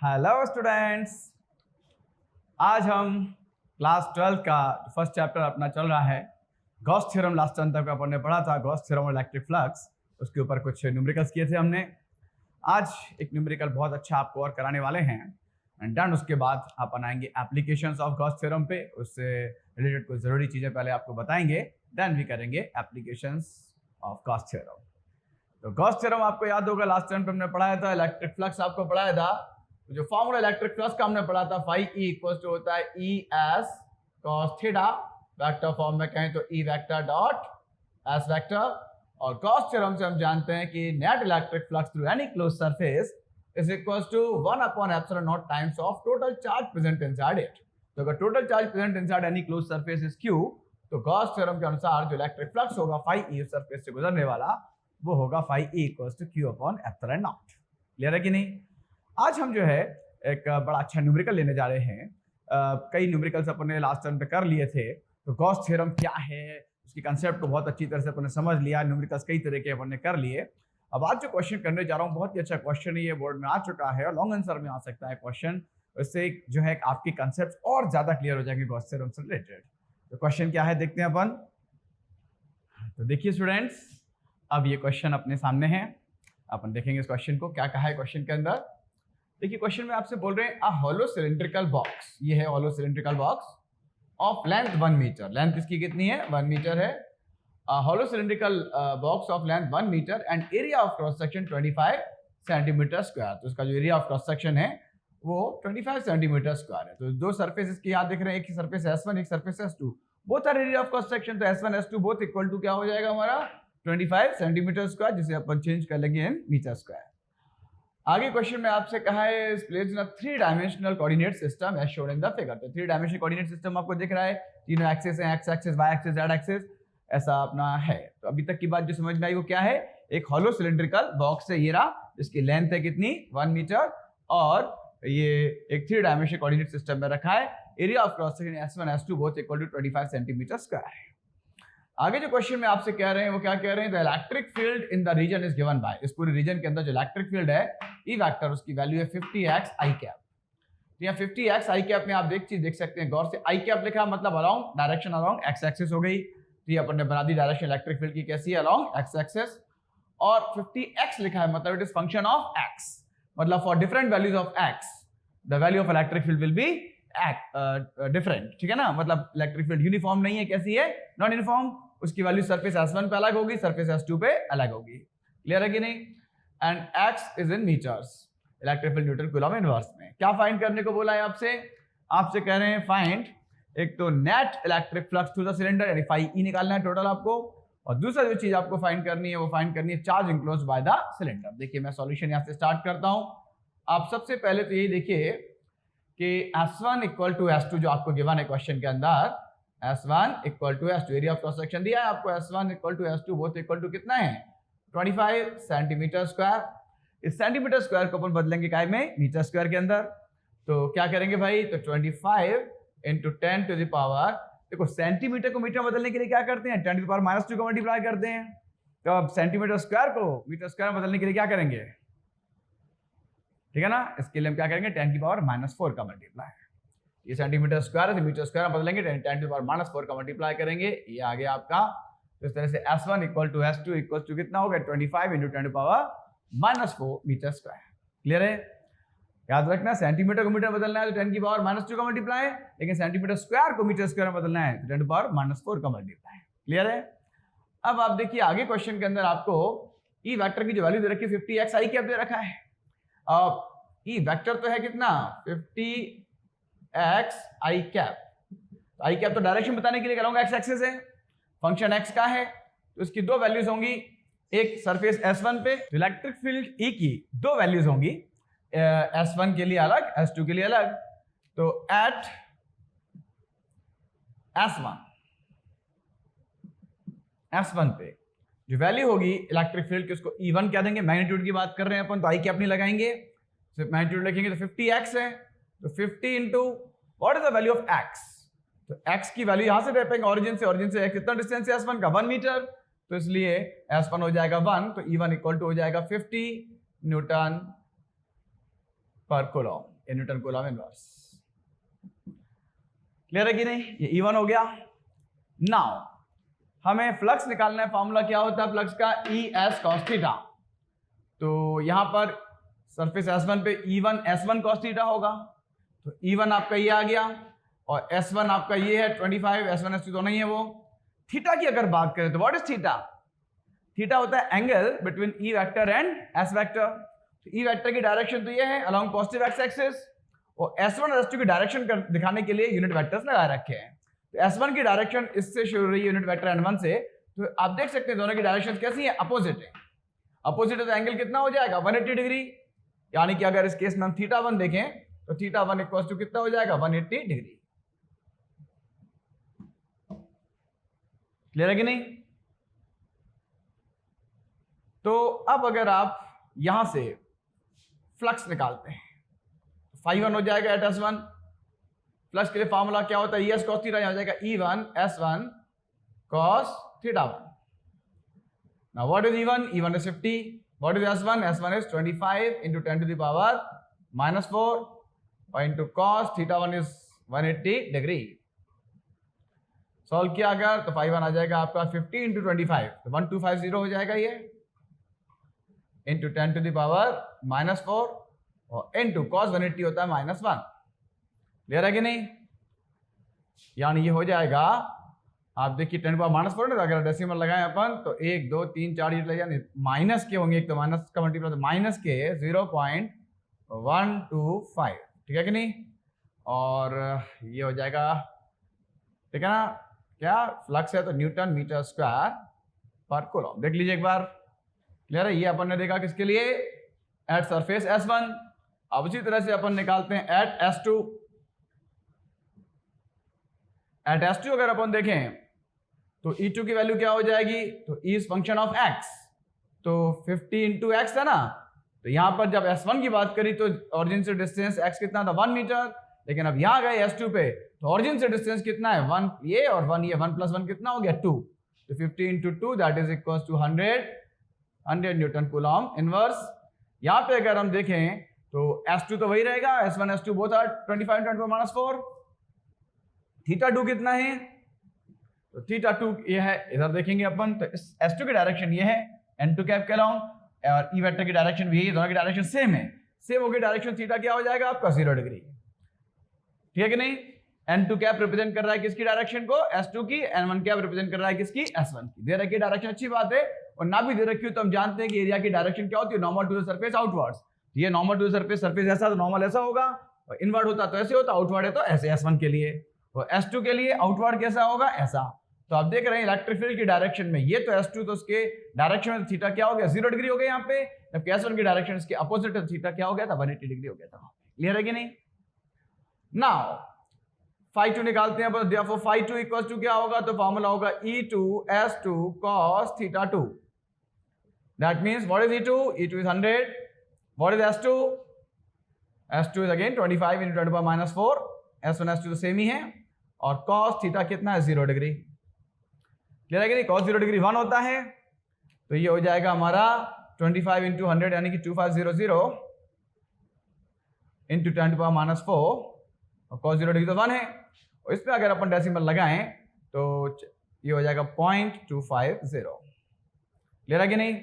Hello students, आज हम class 12 का फर्स्ट चैप्टर अपना चल रहा है गॉस थ्योरम। लास्ट टाइम तक अपन ने पढ़ा था गॉस थ्योरम और इलेक्ट्रिक फ्लक्स, उसके ऊपर कुछ न्यूमेरिकल्स किए थे हमने। आज एक न्यूमेरिकल बहुत अच्छा आपको और कराने वाले हैं एंड डन। उसके बाद अपन आएंगे एप्लीकेशंस ऑफ गॉस थ्योरम पे, उससे रिलेटेड कुछ जरूरी चीजें पहले आपको बताएंगे, देन भी करेंगे एप्लीकेशंस ऑफ गॉस थ्योरम। तो गॉस थ्योरम आपको याद होगा, लास्ट टाइम पे हमने पढ़ाया था। इलेक्ट्रिक फ्लक्स आपको पढ़ाया था, तो जो फॉर्मूला इलेक्ट्रिक फ्लक्स का हमने पढ़ा था, फाई ई इक्वल टू होता है E S cos theta. Vector form में कहें तो E vector dot S vector. और गॉस थ्योरम से हम जानते हैं कि net electric flux through any closed surface is equal to 1/एप्सिलॉन nought times of total charge present inside it. तो अगर total charge present inside any closed surface is Q, तो गॉस थ्योरम के अनुसार जो इलेक्ट्रिक फ्लक्स होगा phi E surface से गुजरने वाला, वो होगा phi E equal to q upon epsilon not. Clear है कि नहीं? आज हम जो है एक बड़ा अच्छा न्यूमेरिकल लेने जा रहे हैं। कई न्यूमेरिकल्स अपन ने लास्ट टाइम पे कर लिए थे। तो गॉस थ्योरम क्या है, उसकी कंसेप्ट को बहुत अच्छी तरह से अपन ने समझ लिया। न्यूमेरिकल्स कई तरह के अपन ने कर लिए। अब आज जो क्वेश्चन करने जा रहा हूँ, बहुत ही अच्छा क्वेश्चन है, ये बोर्ड में आ चुका है और लॉन्ग आंसर में आ सकता है क्वेश्चन। इससे जो है आपकी कंसेप्ट और ज्यादा क्लियर हो जाएंगे गॉस थ्योरम से रिलेटेड। तो क्वेश्चन क्या है देखते हैं अपन। तो देखिए स्टूडेंट्स, अब ये क्वेश्चन अपने सामने है, अपन देखेंगे इस क्वेश्चन को। क्या कहा है क्वेश्चन के अंदर? देखिए क्वेश्चन में आपसे बोल रहे हैं अ हॉलो सिलिंड्रिकल बॉक्स, ये है hollow cylindrical box of length 1 metre. Length इसकी कितनी है? 1 मीटर है। Hollow cylindrical box of length 1 metre and area of cross section 25 centimetre square. तो इसका जो एरिया ऑफ क्रॉस सेक्शन है वो 25 सेंटीमीटर स्क्वायर है। तो दो सरफेस इसकी याद दिख रहे हैं, एक सरफेस S1 एक surface S2, both are area of cross section. तो S1 S2 both equal to क्या हो जाएगा हमारा 25 सेंटीमीटर स्क्वायर, जिसे अपन चेंज कर लेंगे इन मीटर स्क्वायर। आगे क्वेश्चन में आपसे कहा है placed in a 3 dimensional coordinate system as shown in the figure. तो 3 डायमेंशनल कोऑर्डिनेट सिस्टम आपको दिख रहा है, तीनों एक्सिस हैं, X axis, Y axis, Z axis, ऐसा अपना है। तो अभी तक की बात जो समझ में आई वो क्या है? एक हॉलो सिलिंड्रिकल बॉक्स है ये रहा, जिसकी लेंथ है कितनी? 1 मीटर, और ये एक 3 डायमेंशनल कोऑर्डिनेट सिस्टम में रखा है। Area of cross section S1 S2 both equal to 25 centimetre square है। आगे जो क्वेश्चन में आपसे कह रहे हैं वो क्या कह रहे हैं? The electric field in the region is given by. इस पूरे रीजन के अंदर जो इलेक्ट्रिक फील्ड है ई वेक्टर, उसकी वैल्यू है 50x आई कैप। तो यहाँ 50x आई कैप में आप एक चीज देख सकते हैं गौर से, आई कैप लिखा मतलब along direction along x axis हो गई। तो ये अपन ने बना दी डायरेक्शन इलेक्ट्रिक फील्ड की कैसी है? Along x axis. और 50x लिखा है मतलब it is function of x, मतलब for different values of x the value of electric field will be different. ठीक है ना? मतलब इलेक्ट्रिक फील्ड यूनिफॉर्म नहीं है, कैसी है? Non uniform. उसकी वैल्यू सरफेस S1 पे अलग होगी, सरफेस S2 पे अलग होगी। क्लियर है कि नहीं? And x is in metres, electric field newton coulomb inverse में। क्या फाइंड करने को बोला है आपसे? आपसे कह रहे हैं फाइंड एक तो net electric flux through the cylinder, यानी फाई ई निकालना है टोटल आपको, और दूसरा जो चीज आपको फाइंड करनी है वो फाइंड करनी है charge enclosed by the cylinder. देखिए मैं सॉल्यूशन यहां से स्टार्ट करता हूं। आप सबसे पहले तो यही देखिए कि S1 इक्वल टू S2 जो आपको गिवन है क्वेश्चन के अंदर, S1 equal to S2, area of cross section दिया है आपको, S1 equal to S2 both equal to कितना है? 25 सेंटीमीटर स्क्वायर। इस सेंटीमीटर स्क्वायर को अपन बदलेंगे काय में? मीटर स्क्वायर के अंदर। तो क्या करेंगे भाई? तो 25 इंटू 10 टू द पावर, देखो सेंटीमीटर को मीटर बदलने के लिए क्या करते हैं? 10 टू द पावर -2 को मल्टीप्लाई करते हैं। तो अब सेंटीमीटर स्क्वायर को मीटर स्क्वायर में बदलने के लिए क्या करेंगे? ठीक है ना? इसके लिए हम क्या करेंगे? 10 की पावर -4 का मल्टीप्लाई। ये सेंटीमीटर स्क्वायर है, मीटर स्क्वायर में बदलेंगे, 10 टू द पावर -4 का मल्टीप्लाई करेंगे, ये आ गया आपका। तो इस तरह से S1 equal to S2 equal to कितना हो गया? 25 into 10 to power -4 metre square. Clear है? याद रखना, सेंटीमीटर को मीटर बदलना है तो 10 की पावर -2 का मल्टीप्लाई, लेकिन सेंटीमीटर स्क्वायर को मीटर स्क्वायर में बदलना है तो 10 टू पावर -4 का मल्टीप्लाई। क्लियर है? अब आप देखिए आगे क्वेश्चन के अंदर आपको ई वेक्टर की जो वैल्यू दे रखी है 50x आई कैप दे रखा है। अब ई वेक्टर तो है कितना? 50x आई कैप। आई कैप तो डायरेक्शन बताने के लिए करूंगा, एक्स एक्सिस है, फंक्शन x का है, तो इसकी दो वैल्यूज होंगी। एक सरफेस S1 पे इलेक्ट्रिक फील्ड E की दो वैल्यूज होंगी, S1 के लिए अलग, S2 के लिए अलग। तो एट S1 पे जो वैल्यू होगी इलेक्ट्रिक फील्ड की, उसको E1 क्या देंगे? मैग्नीट्यूड की बात कर रहे हैं अपन, तो आई कैप नहीं लगाएंगे, सिर्फ मैग्नीट्यूड लिखेंगे। तो 50x है, तो 50 into what is the value of x? तो x की वैल्यू यहां से दे पाएंगे, ऑरिजिन से कितना डिस्टेंस है S1 का? 1 मीटर। तो इसलिए S1 हो जाएगा 1, तो E1 इक्वल टू हो जाएगा 50 न्यूटन पर कूलम। ये न्यूटन कूलम इनवर्स। क्लियर है कि नहीं? ये E1 हो गया। नाउ हमें फ्लक्स निकालना है। फॉर्मूला क्या होता है फ्लक्स का? ES cos theta. तो यहां पर सरफेस S1 पे E1 S1 cos थीटा होगा। तो E1 आपका ये आ गया और S1 आपका ये है 25, S1 S2 दोनों ही है वो। थीटा की अगर बात करें तो व्हाट इज थीटा? थीटा होता है angle between E vector and S vector. तो E वेक्टर की डायरेक्शन तो ये है अलोंग पॉजिटिव एक्स एक्सिस, और S1 और S2 की डायरेक्शन दिखाने के लिए यूनिट वेक्टर्स लगा रखे हैं। तो S1 की डायरेक्शन इससे शुरू हो रही है यूनिट वेक्टर N1 से। तो आप देख सकते हैं दोनों की डायरेक्शन कैसी है? अपोजिट है। अपोजिट है तो एंगल कितना हो जाएगा? 180 डिग्री। यानी कि अगर इस केस में हम θ1 देखें तो θ1 इक्वल टू कितना हो जाएगा? 180 डिग्री। क्लियर है कि नहीं? तो अब अगर आप यहां से फ्लक्स निकालते हैं तो φ1 हो जाएगा एट S1। फ्लक्स के लिए फॉर्मूला क्या होता है? ES cos थीटा, यहां हो जाएगा E1 S1 cos θ1। Now what is E1? E1 is 50. What is S1? S1 is 25 into 10 to the power minus 4 और into cos θ1 is 180 degree. Solve किया अगर तो φ1 आ जाएगा आपका 50 into 25, तो 1250 हो जाएगा ये, into 10 to the power minus 4 और into cos 180 होता है -1। क्लियर है कि नहीं? यानी ये हो जाएगा, आप देखिए 10 पावर -4 ना, अगर डेसिमल लगाएं अपन तो 1 2 3 4 ये यानी माइनस के होंगे, एक तो माइनस का मल्टीप्लाई, तो माइनस के 0.125, ठीक है कि नहीं? और ये हो जाएगा, ठीक है ना? क्या फ्लक्स है तो न्यूटन मीटर स्क्वायर पर कूलम। देख लीजिए एक बार। क्लियर है? ये अपन ने देखा किसके लिए? At surface S1। अब उसी तरह से अपन निकालते हैं एट S2। एट S2 अगर अपन देखें तो E2 की वैल्यू क्या हो जाएगी? तो E is function of x, तो 50 इंटू x है ना। तो यहां पर जब S1 की बात करी तो ऑरिजिन से डिस्टेंस x कितना था? 1 मीटर। लेकिन अब यहां गए S2 पे तो ऑरिजिन से डिस्टेंस कितना है? 1 ये और 1 ये, 1 + 1 कितना हो गया? 2। तो 50 into 2 that is equal to 100 newton coulomb inverse. यहां पे अगर हम देखें तो S2 तो वही रहेगा, S1 S2 बोथ आर 25 × 10⁻⁴। θ2 कितना है? तो θ2 ये है, इधर देखेंगे अपन तो इस S2 की डायरेक्शन ये है N2 कैप के अलोंग, और E वेक्टर की डायरेक्शन भी यही है, दोनों की डायरेक्शन सेम है। सेम होगी डायरेक्शन, थीटा क्या हो जाएगा आपका? 0 डिग्री। ठीक है कि नहीं? N2 कैप रिप्रेजेंट कर रहा है किसकी डायरेक्शन को? S2 की। N1 कैप रिप्रेजेंट कर रहा है किसकी? S1 की। दे रखी डायरेक्शन, अच्छी बात है। और ना भी दे रखी हो तो हम जानते हैं कि एरिया की डायरेक्शन क्या होती है? Normal to the surface outwards. ये normal to the surface, surface ऐसा तो नॉर्मल ऐसा होगा, और इनवर्ड होता तो ऐसे होता, आउटवर्ड है तो ऐसे। S1 के लिए, और S2 के लिए आउटवर्ड कैसा होगा? ऐसा। तो आप देख रहे हैं इलेक्ट्रिक फील्ड की डायरेक्शन में ये तो S2, तो उसके डायरेक्शन में थीटा क्या हो गया? 0 डिग्री हो गया यहाँ पे। जबकि S1 की डायरेक्शन इसके अपोजिट है, थीटा क्या हो गया था? 180 डिग्री हो गया था। क्लियर है कि नहीं? नाउ φ2 निकालते हैं, therefore φ2 इक्वल टू क्या होगा? तो फॉर्मूला होगा E2 S2 cos θ2। That means what is E2? E2 is 100। What is S2? S2 is again 25 × 10⁻⁴। S1 S2 तो सेम ही है, और cos थीटा कितना है? 0 डिग्री। क्लियर है कि नहीं? cos 0 डिग्री 1 होता है, तो ये हो जाएगा हमारा 25 × 100 यानी कि 2500 × 10⁻⁴, और cos 0 डिग्री तो 1 है, और इसमें अगर अपन डेसिमल लगाएं तो ये हो जाएगा 0.250। क्लियर है कि नहीं?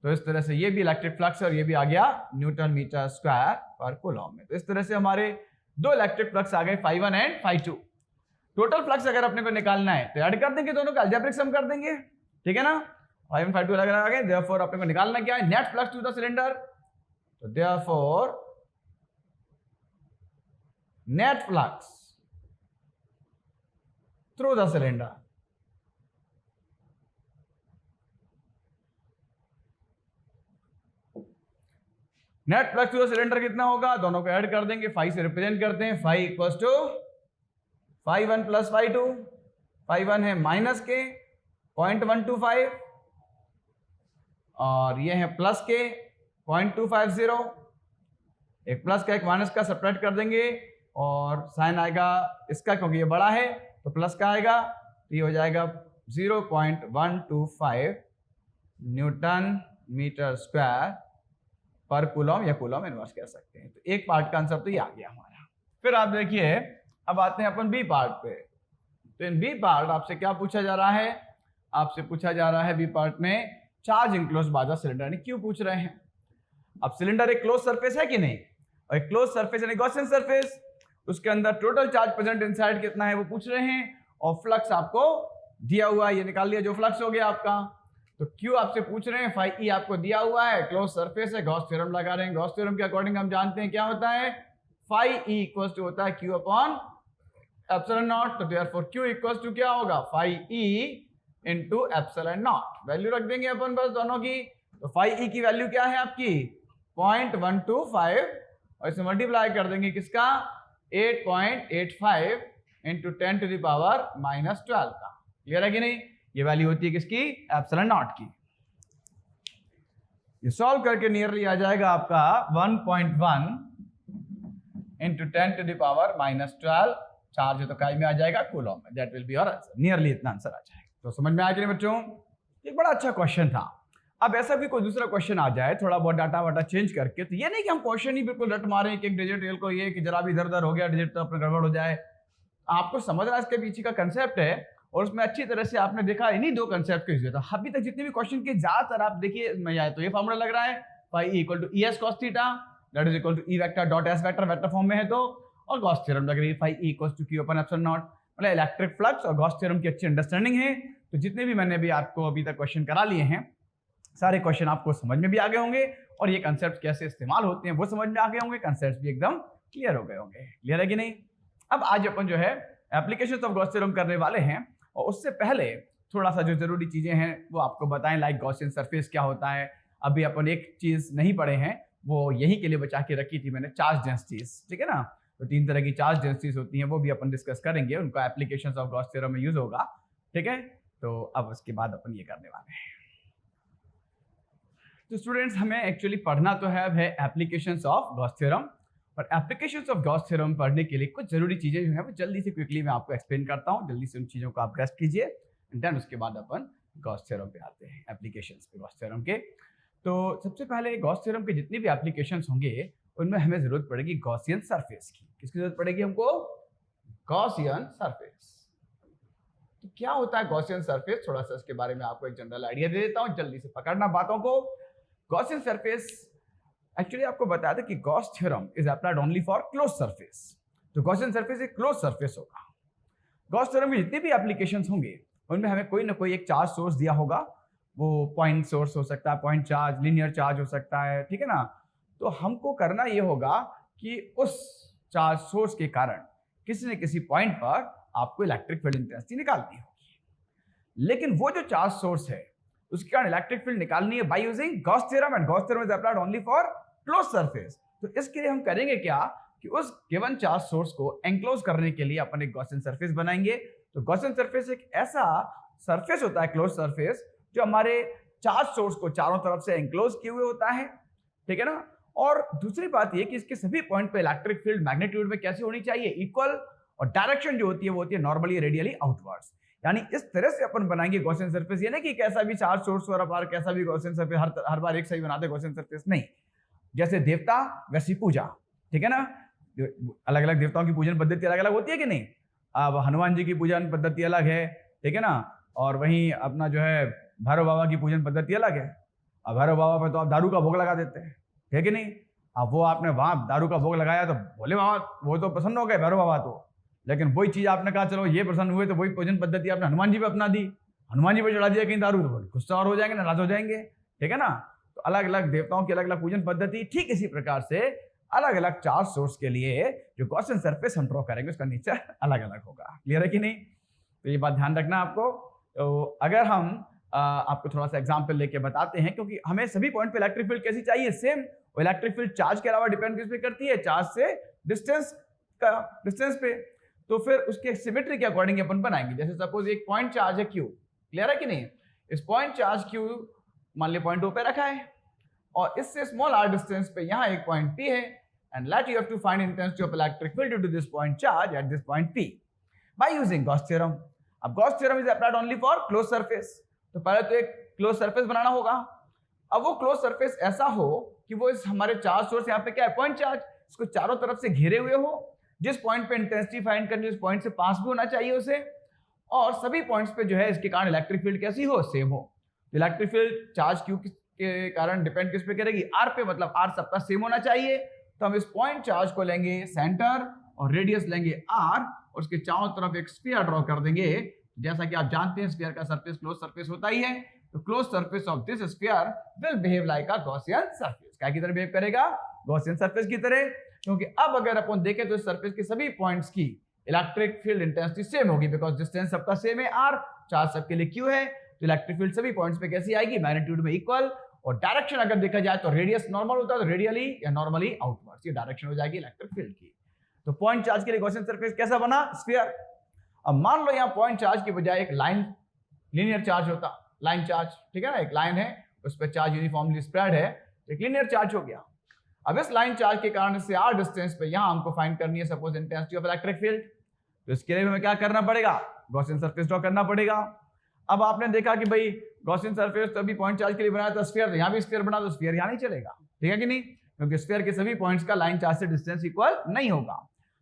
तो इस तरह से ये भी इलेक्ट्रिक फ्लक्स है, और ये भी आ गया न्यूटन मीटर स्क्वायर पर कूलम में। तो इस तरह से हमारे दो इलेक्ट्रिक फ्लक्स आ गए, φ1 एंड φ2। टोटल फ्लक्स अगर अपने को निकालना है तो ऐड कर देंगे, दोनों का अलजेब्रिक सम कर देंगे, ठीक है ना? φ1 φ2 अलग अलग आ गए, देयरफॉर अपने को निकालना क्या है? Net flux to the cylinder. तो therefore net flux through the cylinder, net flux to the cylinder कितना होगा? दोनों को ऐड कर देंगे, फाई से रिप्रेजेंट करते हैं, फाई इक्वल्स टू φ1 + φ2। φ1 है माइनस के 0.125, और ये है प्लस के 0.250। एक प्लस का एक माइनस का सब्ट्रैक्ट कर देंगे, और साइन आएगा इसका, क्योंकि ये बड़ा है तो प्लस का आएगा, तो ये हो जाएगा 0.125 न्यूटन मीटर स्क्वायर पर कूलम या कूलम इनवर्स कह सकते हैं। तो एक पार्ट का आंसर तो ये आ गया हमारा। फिर आप देखिए, अब आते हैं अपन बी पार्ट पे। तो इन बी पार्ट आपसे क्या पूछा जा रहा है? आपसे पूछा जा रहा है बी पार्ट में charge enclose by the cylinder, यानी क्यों पूछ रहे हैं? अब सिलेंडर एक क्लोज सरफेस है कि नहीं, और एक क्लोज सरफेस यानी गॉसियन सरफेस, उसके अंदर टोटल चार्ज प्रेजेंट इनसाइड कितना है वो पूछ रहे हैं, और फ्लक्स आपको दिया हुआ है, ये निकाल लिया जो फ्लक्स हो गया आपका। तो क्यू आपसे पूछ रहे हैं, फाई ई आपको दिया हुआ है, क्लोज सरफेस है, गॉस थ्योरम लगा रहे हैं। गॉस थ्योरम के अकॉर्डिंग हम जानते हैं क्या होता है, फाई ई इक्वल टू होता है क्यू अपॉन एप्सिलॉन नॉट। तो देयरफॉर क्यू इक्वल टू क्या होगा, phi E into epsilon not. Value रख देंगे अपन बस दोनों की। तो फाई ई की वैल्यू क्या है आपकी 0.125, और इसे मल्टीप्लाई कर देंगे किसका 8.85 इंटू 10⁻⁻12 का। क्लियर है कि नहीं? ये वैल्यू होती है किसकी, एप्सिलॉन नॉट की। ये सॉल्व करके नियरली आ जाएगा आपका 1.1 इंटू 10⁻⁻12 चार्ज है तो काय में आ जाएगा, कूलम में। That will be your answer. Nearly इतना आंसर आ जाएगा। तो समझ में आया कि नहीं बच्चों? एक बड़ा अच्छा क्वेश्चन था। अब ऐसा भी कोई दूसरा क्वेश्चन आ जाए थोड़ा बहुत डाटा वाटा चेंज करके, तो ये नहीं कि हम क्वेश्चन ही बिल्कुल रट मारे एक डिजिट एल को, ये कि जरा भी इधर उधर हो गया डिजिट तो अपना गड़बड़ हो जाए। आपको समझना इसके पीछे का कंसेप्ट है, और उसमें अच्छी तरह से आपने देखा इन्हीं दो कंसेप्ट के यूज था। अभी तक जितने भी क्वेश्चन के ज्यादातर आप देखिए, मैं या तो ये फॉर्मूला लग रहा है phi equal to E S cos theta that is equal to E vector dot S vector, vector form में है तो, और गॉस थ्योरम लग रही है phi equal to q upon epsilon not. मतलब इलेक्ट्रिक फ्लक्स और गॉस थ्योरम की अच्छी अंडरस्टैंडिंग है। तो जितने भी मैंने भी आपको अभी तक क्वेश्चन करा लिए हैं, सारे क्वेश्चन आपको समझ में भी आ गए होंगे, और ये कंसेप्ट कैसे इस्तेमाल होते हैं वो समझ में आ गए होंगे, कंसेप्ट भी एकदम क्लियर हो गए होंगे। क्लियर है कि नहीं? अब आज अपन जो है एप्लीकेशंस ऑफ गॉस थ्योरम करने वाले हैं, और उससे पहले थोड़ा सा जो जरूरी चीजें हैं वो आपको बताएं, लाइक गॉसियन सरफेस क्या होता है। अभी अपन एक चीज नहीं पढ़े हैं, वो यही के लिए बचा के रखी थी मैंने, चार्ज डेंसिटीज। ठीक है ना? तो 3 तरह की चार्ज डेंसिटीज होती हैं, वो भी अपन डिस्कस करेंगे, उनका एप्लीकेशंस ऑफ गॉस थ्योरम में यूज होगा। ठीक है? तो अब उसके बाद अपन ये करने वाले हैं। तो स्टूडेंट्स, हमें एक्चुअली पढ़ना तो है एप्लीकेशंस ऑफ गॉस थ्योरम, और एप्लीकेशंस ऑफ गॉस थ्योरम पढ़ने के लिए कुछ जरूरी चीजें जो है वो जल्दी से क्विकली मैं आपको एक्सप्लेन करता हूँ। जल्दी से उन चीजों को आप ग्रैस्प कीजिए, एंड देन उसके बाद अपन गॉस थ्योरम पे आते हैं, एप्लीकेशंस पे गॉस थ्योरम के। तो सबसे पहले गॉस थ्योरम के जितने भी एप्लीकेशंस होंगे उनमें हमें जरूरत पड़ेगी गॉसियन सरफेस की। किसकी जरूरत पड़ेगी हमको? Gaussian surface. तो क्या होता है गॉसियन सरफेस, थोड़ा सा इसके बारे में आपको एक जनरल आइडिया दे देता हूँ, जल्दी से पकड़ना बातों को। गॉसियन सरफेस एक्चुअली आपको बताया था कि Gauss theorem is applied only for closed surface. तो गॉसियन सरफेस एक क्लोज सरफेस होगा। गॉस थ्योरम में जितने भी एप्लीकेशंस होंगे उनमें हमें कोई ना कोई एक चार्ज सोर्स दिया होगा। वो पॉइंट सोर्स हो सकता है, पॉइंट चार्ज, लीनियर चार्ज हो सकता है। ठीक है ना? तो हमको करना ये होगा कि उस चार्ज सोर्स के कारण किसी न किसी पॉइंट पर आपको इलेक्ट्रिक फील्ड इंटेंसिटी निकालनी होगी। लेकिन वो जो चार्ज सोर्स है उसके कारण इलेक्ट्रिक फील्ड निकालनी है bye using Gauss theorem, and Gauss theorem is applied only for closed surface. तो इसके लिए हम करेंगे क्या कि उस गिवन चार्ज सोर्स को एनक्लोज करने के लिए अपन एक गॉसियन सरफेस बनाएंगे। तो गॉसियन सरफेस एक ऐसा सरफेस होता है, क्लोज सरफेस, जो हमारे चार्ज सोर्स को चारों तरफ से एनक्लोज किए हुए होता है। ठीक है ना? और दूसरी बात यह कि इसके सभी पॉइंट पे इलेक्ट्रिक फील्ड मैग्नीट्यूड में कैसी होनी चाहिए, इक्वल, और डायरेक्शन जो होती है वो होती है नॉर्मली रेडियली आउटवर्ड्स। यानी इस तरह से अपन बनाएंगे गॉसियन सरफेस। ये नहीं कि कैसा भी चार्ज सोर्स और कैसा भी गॉसियन सरफेस हर बार एक सही बनाते गॉसियन सरफेस, नहीं। जैसे देवता वैसी पूजा। ठीक है ना? अलग अलग देवताओं की पूजन पद्धति अलग अलग होती है कि नहीं? अब हनुमान जी की पूजन पद्धति अलग है। ठीक है ना? और वहीं अपना जो है भैरव बाबा की पूजन पद्धति अलग है। अब भैरव बाबा पे तो आप दारू का भोग लगा देते हैं, है कि नहीं? अब वो आपने वहां दारू का भोग लगाया तो भोले बाबा वो तो प्रसन्न हो गए, भैरव बाबा तो। लेकिन वही चीज आपने कहा चलो ये प्रसन्न हुए, तो वही पूजन पद्धति आपने हनुमान जी पे अपना दी, हनुमान जी पे चढ़ा दिया कहीं दारू, तो गुस्सा और हो जाएंगे, नाराज हो जाएंगे। ठीक है ना? तो अलग अलग देवताओं की अलग अलग पूजन पद्धति। ठीक इसी प्रकार से अलग अलग चार्ज सोर्स के लिए जो गॉसियन सरफेस हम ड्रॉ करेंगे उसका नेचर अलग अलग होगा। क्लियर है कि नहीं? तो ये बात ध्यान रखना आपको। तो अगर हम आपको थोड़ा सा एग्जांपल लेके बताते हैं, क्योंकि हमें सभी पॉइंट पे इलेक्ट्रिक फील्ड कैसी चाहिए, सेम। इलेक्ट्रिक फील्ड चार्ज के अलावा डिपेंड किस पे करती है? चार्ज से डिस्टेंस पे। तो फिर उसके सिमेट्री के अकॉर्डिंग अपन बनाएंगे। जैसे सपोज एक पॉइंट चार्ज है Q, क्लियर है कि नहीं? इस पॉइंट चार्ज Q मान लिया पॉइंट O पे रखा है, और इससे स्मॉल r डिस्टेंस पे यहाँ एक पॉइंट P है, and let you have to find intensity of electric field due to this point charge at this point P by using Gauss theorem. अब Gauss theorem is applied only for closed surface. तो पहले तो एक close surface बनाना होगा। अब वो close surface ऐसा हो कि वो इस हमारे चार्ज सोर्स यहाँ पे क्या है, पॉइंट चार्ज, इसको चारों तरफ से घेरे हुए हो, जिस पॉइंट पे इंटेंसिटी फाइंड करनी है उस पॉइंट से पास भी होना चाहिए उसे, और सभी पॉइंट्स पे जो है इसके कारण इलेक्ट्रिक फील्ड कैसी हो, सेम हो। इलेक्ट्रिक फील्ड चार्ज क्यू के कारण डिपेंड किस पे करेगी, आर पे, मतलब आर सबका सेम होना चाहिए। तो हम इस पॉइंट चार्ज को लेंगे सेंटर और रेडियस लेंगे आर और उसके चारों तरफ एक स्फीयर ड्रॉ कर देंगे। जैसा कि आप जानते हैं स्फीयर का सरफेस क्लोज सरफेस होता ही है, तो close surface of this sphere will behave like a Gaussian surface. क्या की तरह बिहेव करेगा, गॉसियन सरफेस की तरह, क्योंकि अब अगर अपन देखें तो इस सरफेस के सभी पॉइंट्स की इलेक्ट्रिक फील्ड इंटेंसिटी सेम होगी, बिकॉज डिस्टेंस सबका सेम है आर, चार्ज सबके लिए क्यू है, तो इलेक्ट्रिक फील्ड सभी पॉइंट्स पे कैसी आएगी, मैग्नीट्यूड में इक्वल। और डायरेक्शन अगर देखा जाए तो रेडियस नॉर्मल होता है तो रेडियली या नॉर्मली आउटवर्ड्स, ये डायरेक्शन हो जाएगी इलेक्ट्रिक फील्ड की। तो पॉइंट चार्ज के लिए गॉसियन सरफेस कैसा बना, स्फीयर। अब मान लो यहाँ पॉइंट चार्ज की बजाय एक लाइन लीनियर चार्ज होता, लाइन चार्ज, ठीक है ना, एक लाइन है उस पर चार्ज यूनिफॉर्मली स्प्रेड है, एक लीनियर चार्ज हो गया। अब इस लाइन चार्ज के कारण से आर डिस्टेंस पे यहाँ हमको फाइंड करनी है suppose intensity of electric field, तो इसके लिए हमें क्या करना पड़ेगा, गॉसियन सरफेस ड्रॉ करना पड़ेगा। अब आपने देखा कि भाई गॉसियन सरफेस तो अभी पॉइंट चार्ज के लिए बनाया था स्फीयर, यहाँ भी स्फीयर बना तो स्फीयर यहाँ नहीं चलेगा, ठीक है कि नहीं, क्योंकि स्फीयर के सभी पॉइंट्स का लाइन चार्ज से डिस्टेंस इक्वल नहीं होगा।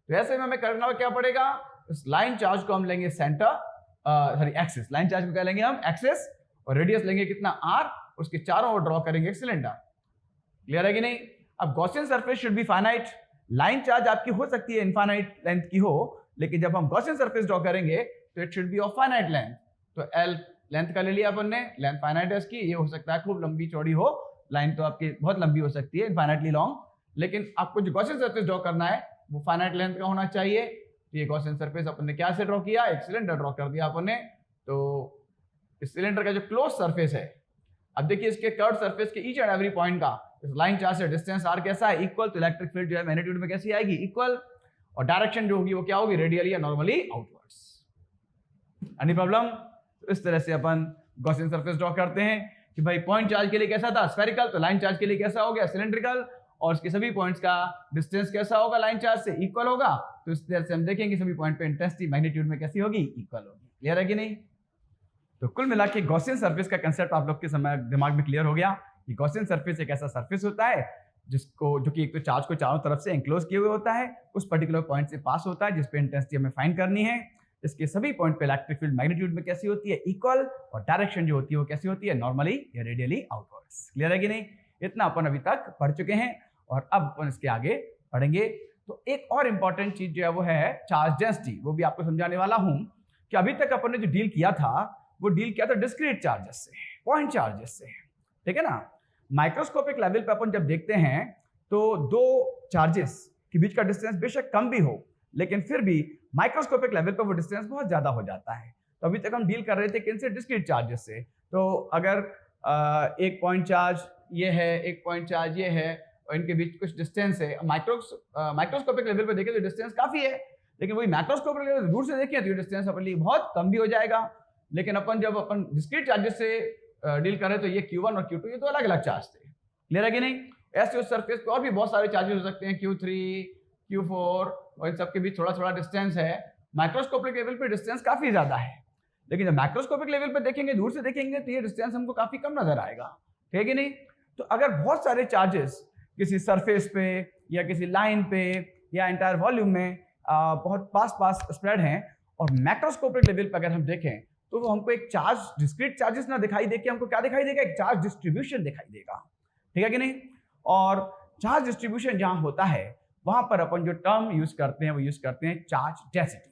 तो ऐसे में हमें करना क्या पड़ेगा, इस लाइन चार्ज को हम लेंगे centre, sorry axis, line charge को क्या लेंगे हम, एक्सिस, और रेडियस लेंगे कितना आर, उसके चारों ओर ड्रॉ करेंगे एक सिलेंडर। क्लियर है कि नहीं। अब Gaussian surface should be finite, line charge आपकी हो सकती है इनफाइनाइट लेंथ की हो, लेकिन जब हम गॉसियन सरफेस ड्रॉ करेंगे तो it should be of finite length. तो एल लेंथ का ले लिया अपन ने, लेंथ फाइनाइट है इसकी, ये हो सकता है खूब लंबी चौड़ी हो, लाइन तो आपकी बहुत लंबी हो सकती है इनफाइनाइटली लॉन्ग, लेकिन आपको जो गॉसियन सरफेस ड्रॉ करना है वो फाइनाइट लेंथ का होना चाहिए। तो ये गॉसियन सरफेस अपन ने क्या से ड्रॉ किया, एक सिलेंडर ड्रॉ कर दिया अपन ने। तो इस सिलेंडर का जो क्लोज सरफेस है, अब देखिए इसके कर्व सरफेस के ईच एंड एवरी पॉइंट का इस लाइन चार्ज से डिस्टेंस आर कैसा है, इक्वल, तो इलेक्ट्रिक फील्ड जो है मैग्नीट्यूड में कैसी आएगी, इक्वल, और डायरेक्शन जो होगी वो क्या होगी, रेडियली या नॉर्मली आउटवर्ड्स। Any problem. तो इस तरह से अपन गॉसियन सरफेस ड्रॉ करते हैं कि भाई पॉइंट चार्ज के लिए कैसा था, स्फेरिकल, तो लाइन चार्ज के लिए कैसा हो गया, सिलेंड्रिकल, और इसके सभी पॉइंट्स का डिस्टेंस कैसा होगा, लाइन चार्ज से इक्वल होगा। तो इस तरह से हम देखेंगे सभी पॉइंट पे इंटेंसिटी मैग्नीट्यूड में कैसी होगी, इक्वल होगी। क्लियर है कि नहीं। तो कुल मिला के गॉसियन सरफेस का कंसेप्ट आप लोग के दिमाग में क्लियर हो गया कि गॉसियन सरफेस एक ऐसा सरफेस होता है जिसको, जो कि एक तो चार्ज को चारों तरफ से एंक्लोज किए हुए होता है, उस पर्टिकुलर पॉइंट से पास होता है, जिस पे इंटेंसिटी हमें फाइंड करनी है। इसके सभी पॉइंट पे इलेक्ट्रिक फील्ड मैग्नीट्यूड में कैसी होती है, इक्वल, और डायरेक्शन जो होती है वो कैसी होती है, नॉर्मली या रेडियली आउटवर्ड्स। क्लियर है कि नहीं। इतना अपन अभी तक पढ़ चुके हैं और अब अपन इसके आगे पढ़ेंगे। तो एक और इंपॉर्टेंट चीज जो है वो है चार्ज डेंसिटी, वो भी आपको समझाने वाला हूं कि अभी तक अपन ने जो डील किया था वो डील किया था डिस्क्रीट चार्जेस से, पॉइंट चार्जेस से, ठीक है ना। माइक्रोस्कोपिक लेवल पे अपन जब देखते हैं तो दो चार्जेस के बीच का डिस्टेंस बेशक कम भी हो, लेकिन फिर भी माइक्रोस्कोपिक लेवल पे वो डिस्टेंस बहुत ज्यादा हो जाता है। तो अभी तक हम डील कर रहे थे किनसे, डिस्क्रीट चार्जेस से। तो अगर एक पॉइंट चार्ज ये है, एक पॉइंट चार्ज ये है, और इनके बीच कुछ डिस्टेंस है, माइक्रोस्कोपिक लेवल पे देखें तो डिस्टेंस काफी है, लेकिन वही मैक्रोस्कोपिक लेवल दूर से देखें तो ये डिस्टेंस अपने लिए बहुत कम भी हो जाएगा। लेकिन अपन जब अपन डिस्क्रीट चार्जेस से डील करें तो ये Q1 और Q2 ये तो अलग अलग चार्ज थे। क्लियर है कि नहीं। ऐसे उस सरफेस पे और भी बहुत सारे चार्जेस हो सकते हैं, Q3, Q4, और इन सबके बीच थोड़ा थोड़ा डिस्टेंस है। माइक्रोस्कोपिक लेवल पे डिस्टेंस काफी ज्यादा है, लेकिन जब माइक्रोस्कोपिक लेवल पे देखेंगे, दूर से देखेंगे, तो ये डिस्टेंस हमको काफी कम नजर आएगा, ठीक है कि नहीं। तो अगर बहुत सारे चार्जेस किसी सरफेस पे या किसी लाइन पे या एंटायर वॉल्यूम में बहुत पास पास स्प्रेड हैं, और मैक्रोस्कोपिक लेवल पे अगर हम देखें तो वो हमको एक चार्ज, डिस्क्रीट चार्जेस ना दिखाई देके हमको क्या दिखाई देगा, एक चार्ज डिस्ट्रीब्यूशन दिखाई देगा, ठीक है कि नहीं। और चार्ज डिस्ट्रीब्यूशन जहां होता है वहां पर अपन जो टर्म यूज करते हैं वो यूज करते हैं चार्ज डेंसिटी।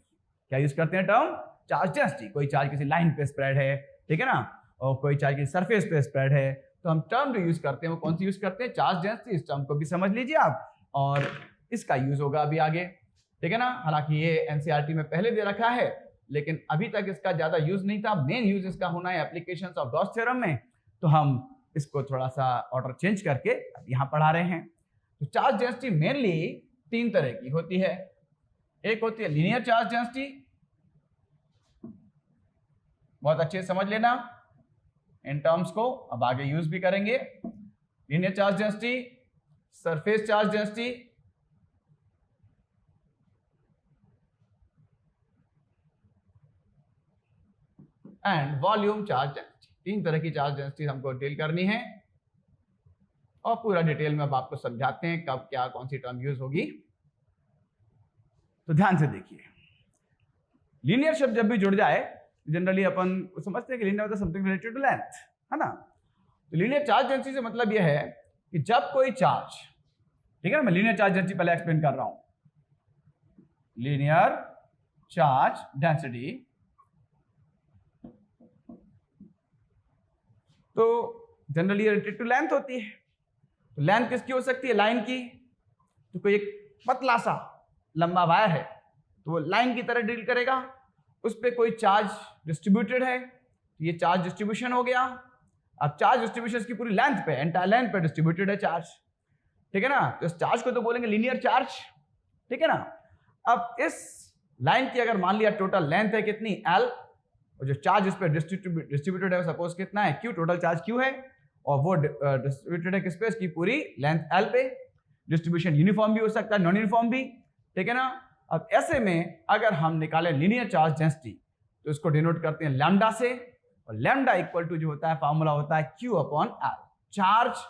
क्या यूज करते हैं टर्म, चार्ज डेंसिटी। कोई चार्ज किसी लाइन पे स्प्रेड है, ठीक है ना, और कोई चार्ज किसी सरफेस पे स्प्रेड है, तो हम टर्म जो यूज करते हैं वो कौन सी यूज करते हैं, चार्ज डेंसिटी। इस टर्म को भी समझ लीजिए आप, और इसका यूज होगा अभी आगे, ठीक है ना। हालांकि ये एनसीईआरटी में पहले दे रखा है, लेकिन अभी तक इसका ज्यादा यूज नहीं था। मेन यूज इसका होना है एप्लीकेशंस ऑफ गॉस थ्योरम में, तो हम इसको थोड़ा सा ऑर्डर चेंज करके यहाँ पढ़ा रहे हैं। तो चार्ज डेंसिटी मेनली तीन तरह की होती है। एक होती है लीनियर चार्ज डेंसिटी, बहुत अच्छे से समझ लेना इन टर्म्स को, अब आगे यूज भी करेंगे। Linear charge density, surface charge density, and volume charge density. तीन तरह की चार्ज डेंसिटी हमको डील करनी है। और पूरा डिटेल में अब आपको समझाते हैं कब क्या कौन सी टर्म यूज होगी। तो ध्यान से देखिए, लीनियर शब्द जब भी जुड़ जाए जनरली अपन समझते हैं कि लीनियर मतलब समथिंग रिलेटेड टू लेंथ, है ना। तो लीनियर चार्ज डेंसिटी से मतलब यह है कि जब कोई चार्ज, ठीक है ना, मैं लीनियर चार्ज डेंसिटी पहले एक्सप्लेन कर रहा हूं। लीनियर चार्ज डेंसिटी तो जनरली रिलेटेड टू लेंथ होती है। तो लेंथ किसकी हो सकती है? लाइन की। तो कोई एक पतला सा लंबा वायर है तो वो लाइन की तरह डील करेगा, उस पर कोई चार्ज डिस्ट्रीब्यूटेड है, तो ये चार्ज डिस्ट्रीब्यूशन हो गया। अब चार्ज डिस्ट्रीब्यूशन की पूरी लेंथ पे, एंटायर लेंथ पे डिस्ट्रीब्यूटेड है चार्ज, ठीक है ना। तो इस चार्ज को तो बोलेंगे लीनियर चार्ज, ठीक है ना। अब इस लाइन की अगर मान लिया टोटल लेंथ है कितनी, L, और जो चार्ज इस पर डिस्ट्रीब्यूटेड है सपोज कितना है, Q, टोटल चार्ज Q है, और वो डिस्ट्रीब्यूटेड है किस पे, इसकी पूरी लेंथ L पे। डिस्ट्रीब्यूशन यूनिफॉर्म भी हो सकता है, नॉन यूनिफॉर्म भी, ठीक है ना। अब ऐसे में अगर हम निकालें लीनियर चार्ज डेंसिटी तो इसको डिनोट करते हैं लैम्डा से, और लैम्डा इक्वल टू जो होता है फॉर्मूला होता है Q अपॉन L, चार्ज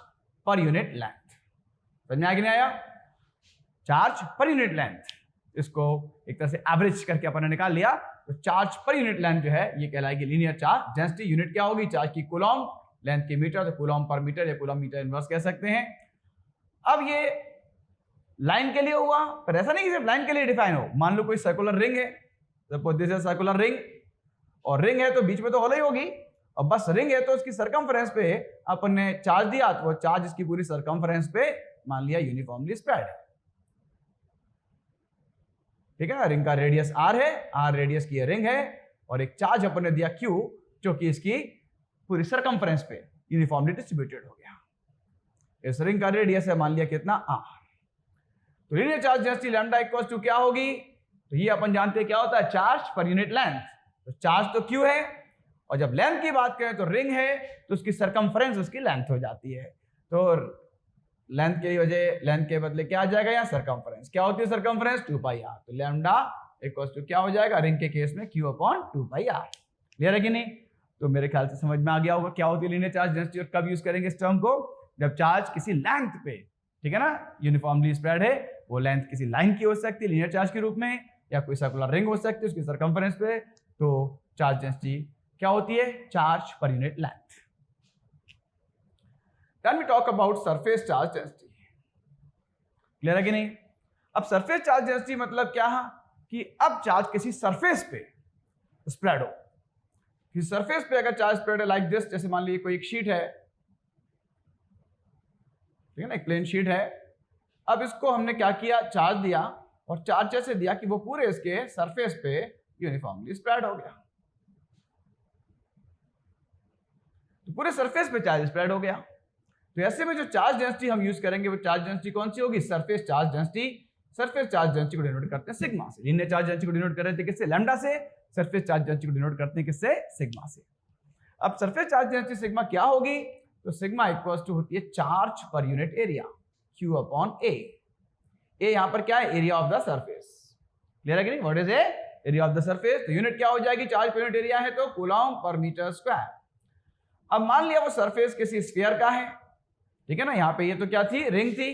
पर यूनिट लेंथ। समझ में आ गया आया? चार्ज पर यूनिट लेंथ, इसको एक तरह से एवरेज करके अपन ने निकाल लिया। तो चार्ज पर यूनिट लेंथ जो है ये कहलाएगी लीनियर चार्ज डेंसिटी। यूनिट क्या होगी? चार्ज की कूलॉम, लेंथ की मीटर, तो कूलॉम पर मीटर या कूलॉम मीटर इनवर्स कह सकते हैं। अब ये लाइन के लिए हुआ, पर ऐसा नहीं कि सिर्फ लाइन के लिए डिफाइन हो। मान लो कोई सर्कुलर रिंग है, suppose this is circular ring, और रिंग है तो बीच में तो होल ही होगी, और बस रिंग है तो उसकी सरकमफ्रेंस पे अपन ने चार्ज दिया, तो वो चार्ज इसकी पूरी सरकमफ्रेंस पे मान लिया यूनिफॉर्मली स्प्रेड है, ठीक है। रिंग का रेडियस R है, R रेडियस की रिंग है, और एक चार्ज अपन ने दिया Q जो कि इसकी पूरी सरकमफ्रेंस पे यूनिफॉर्मली डिस्ट्रीब्यूटेड हो गया। इस रिंग का रेडियस है मान लिया कितना, R। तो linear charge density lambda equal to क्या होगी? तो ये अपन जानते हैं क्या होता है, चार्ज पर यूनिट लेंथ। तो चार्ज तो Q है, और जब लेंथ की बात करें तो रिंग है तो उसकी सरकमफ्रेंस उसकी लेंथ हो जाती है। तो लेंथ की वजह, लेंथ के बदले क्या आ जाएगा यहाँ, सरकमफ्रेंस। क्या होती है सरकमफ्रेंस? 2πr। तो लैम्डा इक्वल टू क्या हो जाएगा रिंग के केस में, Q अपॉन 2πr। क्लियर है कि नहीं? तो मेरे ख्याल से समझ में आ गया होगा क्या होती है लीनियर चार्ज डेंसिटी, और कब यूज करेंगे इस टर्म को, जब चार्ज किसी लेंथ पे, ठीक है ना, यूनिफॉर्मली स्प्रेड है। वो लेंथ किसी लाइन की हो सकती है लीनियर चार्ज के रूप में, या कोई सर्कुलर रिंग हो सकती है उसकी सरकमफ्रेंस पे। तो चार्ज डेंसिटी क्या होती है, चार्ज पर unit length. Then we talk about surface charge density. Clear है कि नहीं? अब सरफेस चार्ज डेंसिटी मतलब क्या है कि अब चार्ज किसी सरफेस पे स्प्रेड हो, किसी सरफेस पे अगर चार्ज स्प्रेड है लाइक दिस, जैसे मान लीजिए कोई एक शीट है, ठीक है ना, एक प्लेन शीट है। अब इसको हमने क्या किया, चार्ज दिया, और चार्ज ऐसे दिया कि वो पूरे इसके सरफेस पे यूनिफॉर्मली स्प्रेड हो गया। तो पूरे सरफेस पे चार्ज स्प्रेड हो गया। तो ऐसे में जो चार्ज डेंसिटी हम यूज करेंगे वो चार्ज डेंसिटी कौन सी होगी, surface charge density. Surface charge density को डिनोट करते हैं सिग्मा से। लीनियर चार्ज डेंसिटी को डिनोट कर रहे थे किससे, लैम्डा से। सरफेस चार्ज डेंसिटी को डिनोट करते हैं किससे, सिग्मा से। अब सरफेस चार्ज डेंसिटी सिग्मा क्या होगी, तो सिग्मा इक्वल्स टू होती है चार्ज पर unit area, Q upon A। ए यहां पर क्या है, area of the surface. Clear है कि नहीं? What is area of the surface? तो यूनिट क्या हो जाएगी, चार्ज पर यूनिट एरिया है तो कूलॉम पर मीटर स्क्वायर। अब मान लिया वो सरफेस किसी स्फीयर का है, ठीक है ना। यहाँ पे ये तो क्या थी, रिंग थी।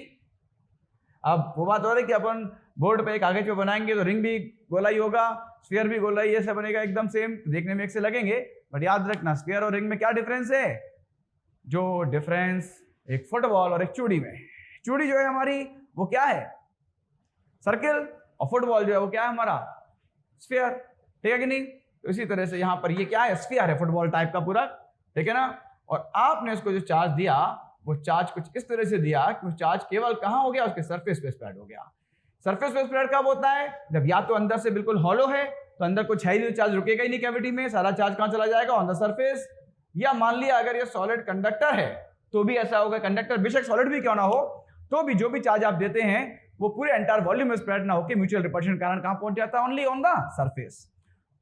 अब वो बात हो रही है कि अपन बोर्ड पे कागज पे बनाएंगे तो रिंग भी गोला ही होगा, स्फीयर भी गोला ही ऐसे बनेगा, एकदम सेम देखने में एक से लगेंगे। बट याद रखना स्फीयर और रिंग में क्या डिफरेंस है, जो डिफरेंस एक फुटबॉल और एक चूड़ी में। चूड़ी जो है हमारी वो क्या है, सर्किल, और फुटबॉल जो है वो क्या है हमारा, स्फीयर, ठीक है कि नहीं। तो इसी तरह से यहाँ पर ये क्या है, स्फीयर है, फुटबॉल टाइप का पूरा, ठीक है ना। और आपने इसको जो चार्ज दिया वो चार्ज कुछ इस तरह से दिया कि वो चार्ज केवल कहाँ हो गया, उसके सरफेस पे स्प्रेड हो गया। सरफेस पे स्प्रेड कब होता है, जब या तो अंदर से बिल्कुल हॉलो है तो अंदर कुछ है ही नहीं, चार्ज रुकेगा ही नहीं कैविटी में, सारा चार्ज कहाँ चला जाएगा, ऑन द सरफेस। या मान लिया अगर ये सॉलिड कंडक्टर है तो भी ऐसा होगा, कंडक्टर बेशक सॉलिड भी क्यों ना हो तो भी जो भी चार्ज आप देते हैं वो पूरे एंटायर वॉल्यूम में स्प्रेड ना होकर म्यूचुअल रिपल्शन के कारण कहां पहुंच जाता है, ओनली ऑन द सरफेस।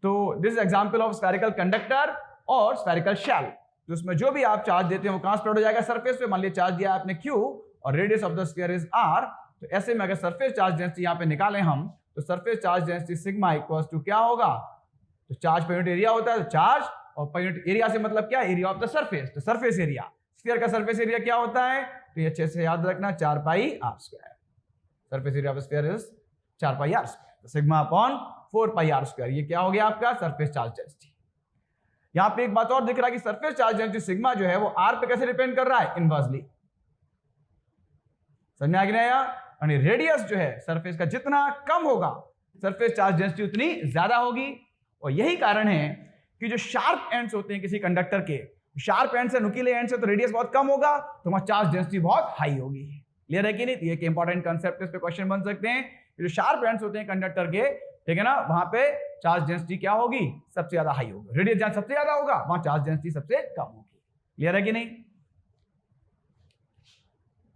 तो this is example of spherical conductor और स्फेरिकल शेल। तो उसमें जो भी आप चार्ज देते हैं वो कहां स्प्रेड हो जाएगा, सरफेस पे। मान लिया चार्ज दिया आपने Q और radius of the sphere is R, तो ऐसे में अगर सरफेस चार्ज डेंसिटी यहां पे निकालें हम, तो surface charge density sigma equals to क्या होगा, तो चार्ज पर यूनिट एरिया होता है, तो चार्ज और पर यूनिट एरिया से मतलब क्या, एरिया ऑफ द सरफेस। तो सरफेस एरिया, स्फीयर का सरफेस एरिया क्या होता है, तो ये अच्छे से याद रखना 4 pi R square, surface area of sphere is 4 pi R square, sigma upon 4 pi R square. ये क्या हो गया आपका सरफेस चार्ज डेंसिटी। यहां पे एक बात और दिख रहा है कि सरफेस चार्ज डेंसिटी सिग्मा जो है वो आर पे कैसे डिपेंड कर रहा है, इनवर्सली। समझ में आ गया यानी रेडियस जो है सरफेस का जितना कम होगा सरफेस चार्ज डेंसिटी उतनी ज्यादा होगी। और यही कारण है कि जो शार्प एंड्स होते हैं किसी कंडक्टर के, शार्प एंड से नुकीले एंड से तो रेडियस बहुत कम होगा तो वहां चार्ज डेंसिटी बहुत हाई होगी। क्लियर है कि नहीं? ये एक इंपॉर्टेंट कंसेप्ट, इस पे क्वेश्चन बन सकते हैं। जो शार्प एंड्स होते हैं कंडक्टर के, ठीक है ना, वहां पे चार्ज डेंसिटी क्या होगी, सबसे ज्यादा हाई होगी। रेडियस जहां सबसे ज्यादा होगा वहां चार्ज डेंसिटी सबसे कम होगी। क्लियर है कि नहीं?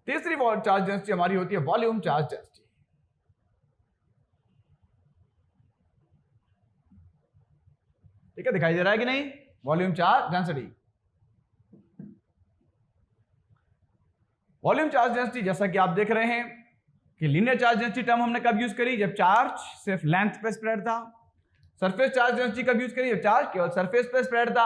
तीसरी चार्ज डेंसिटी हमारी होती है वॉल्यूम चार्ज डेंसिटी। ठीक है, दिखाई दे रहा है कि नहीं? Volume charge density. Volume charge density जैसा कि आप देख रहे हैं कि लीनियर चार्ज डेंसिटी टर्म हमने कब यूज करी, जब चार्ज सिर्फ लेंथ पे स्प्रेड था। सरफेस चार्ज डेंसिटी कब यूज करी, जब चार्ज केवल सरफेस पे स्प्रेड था।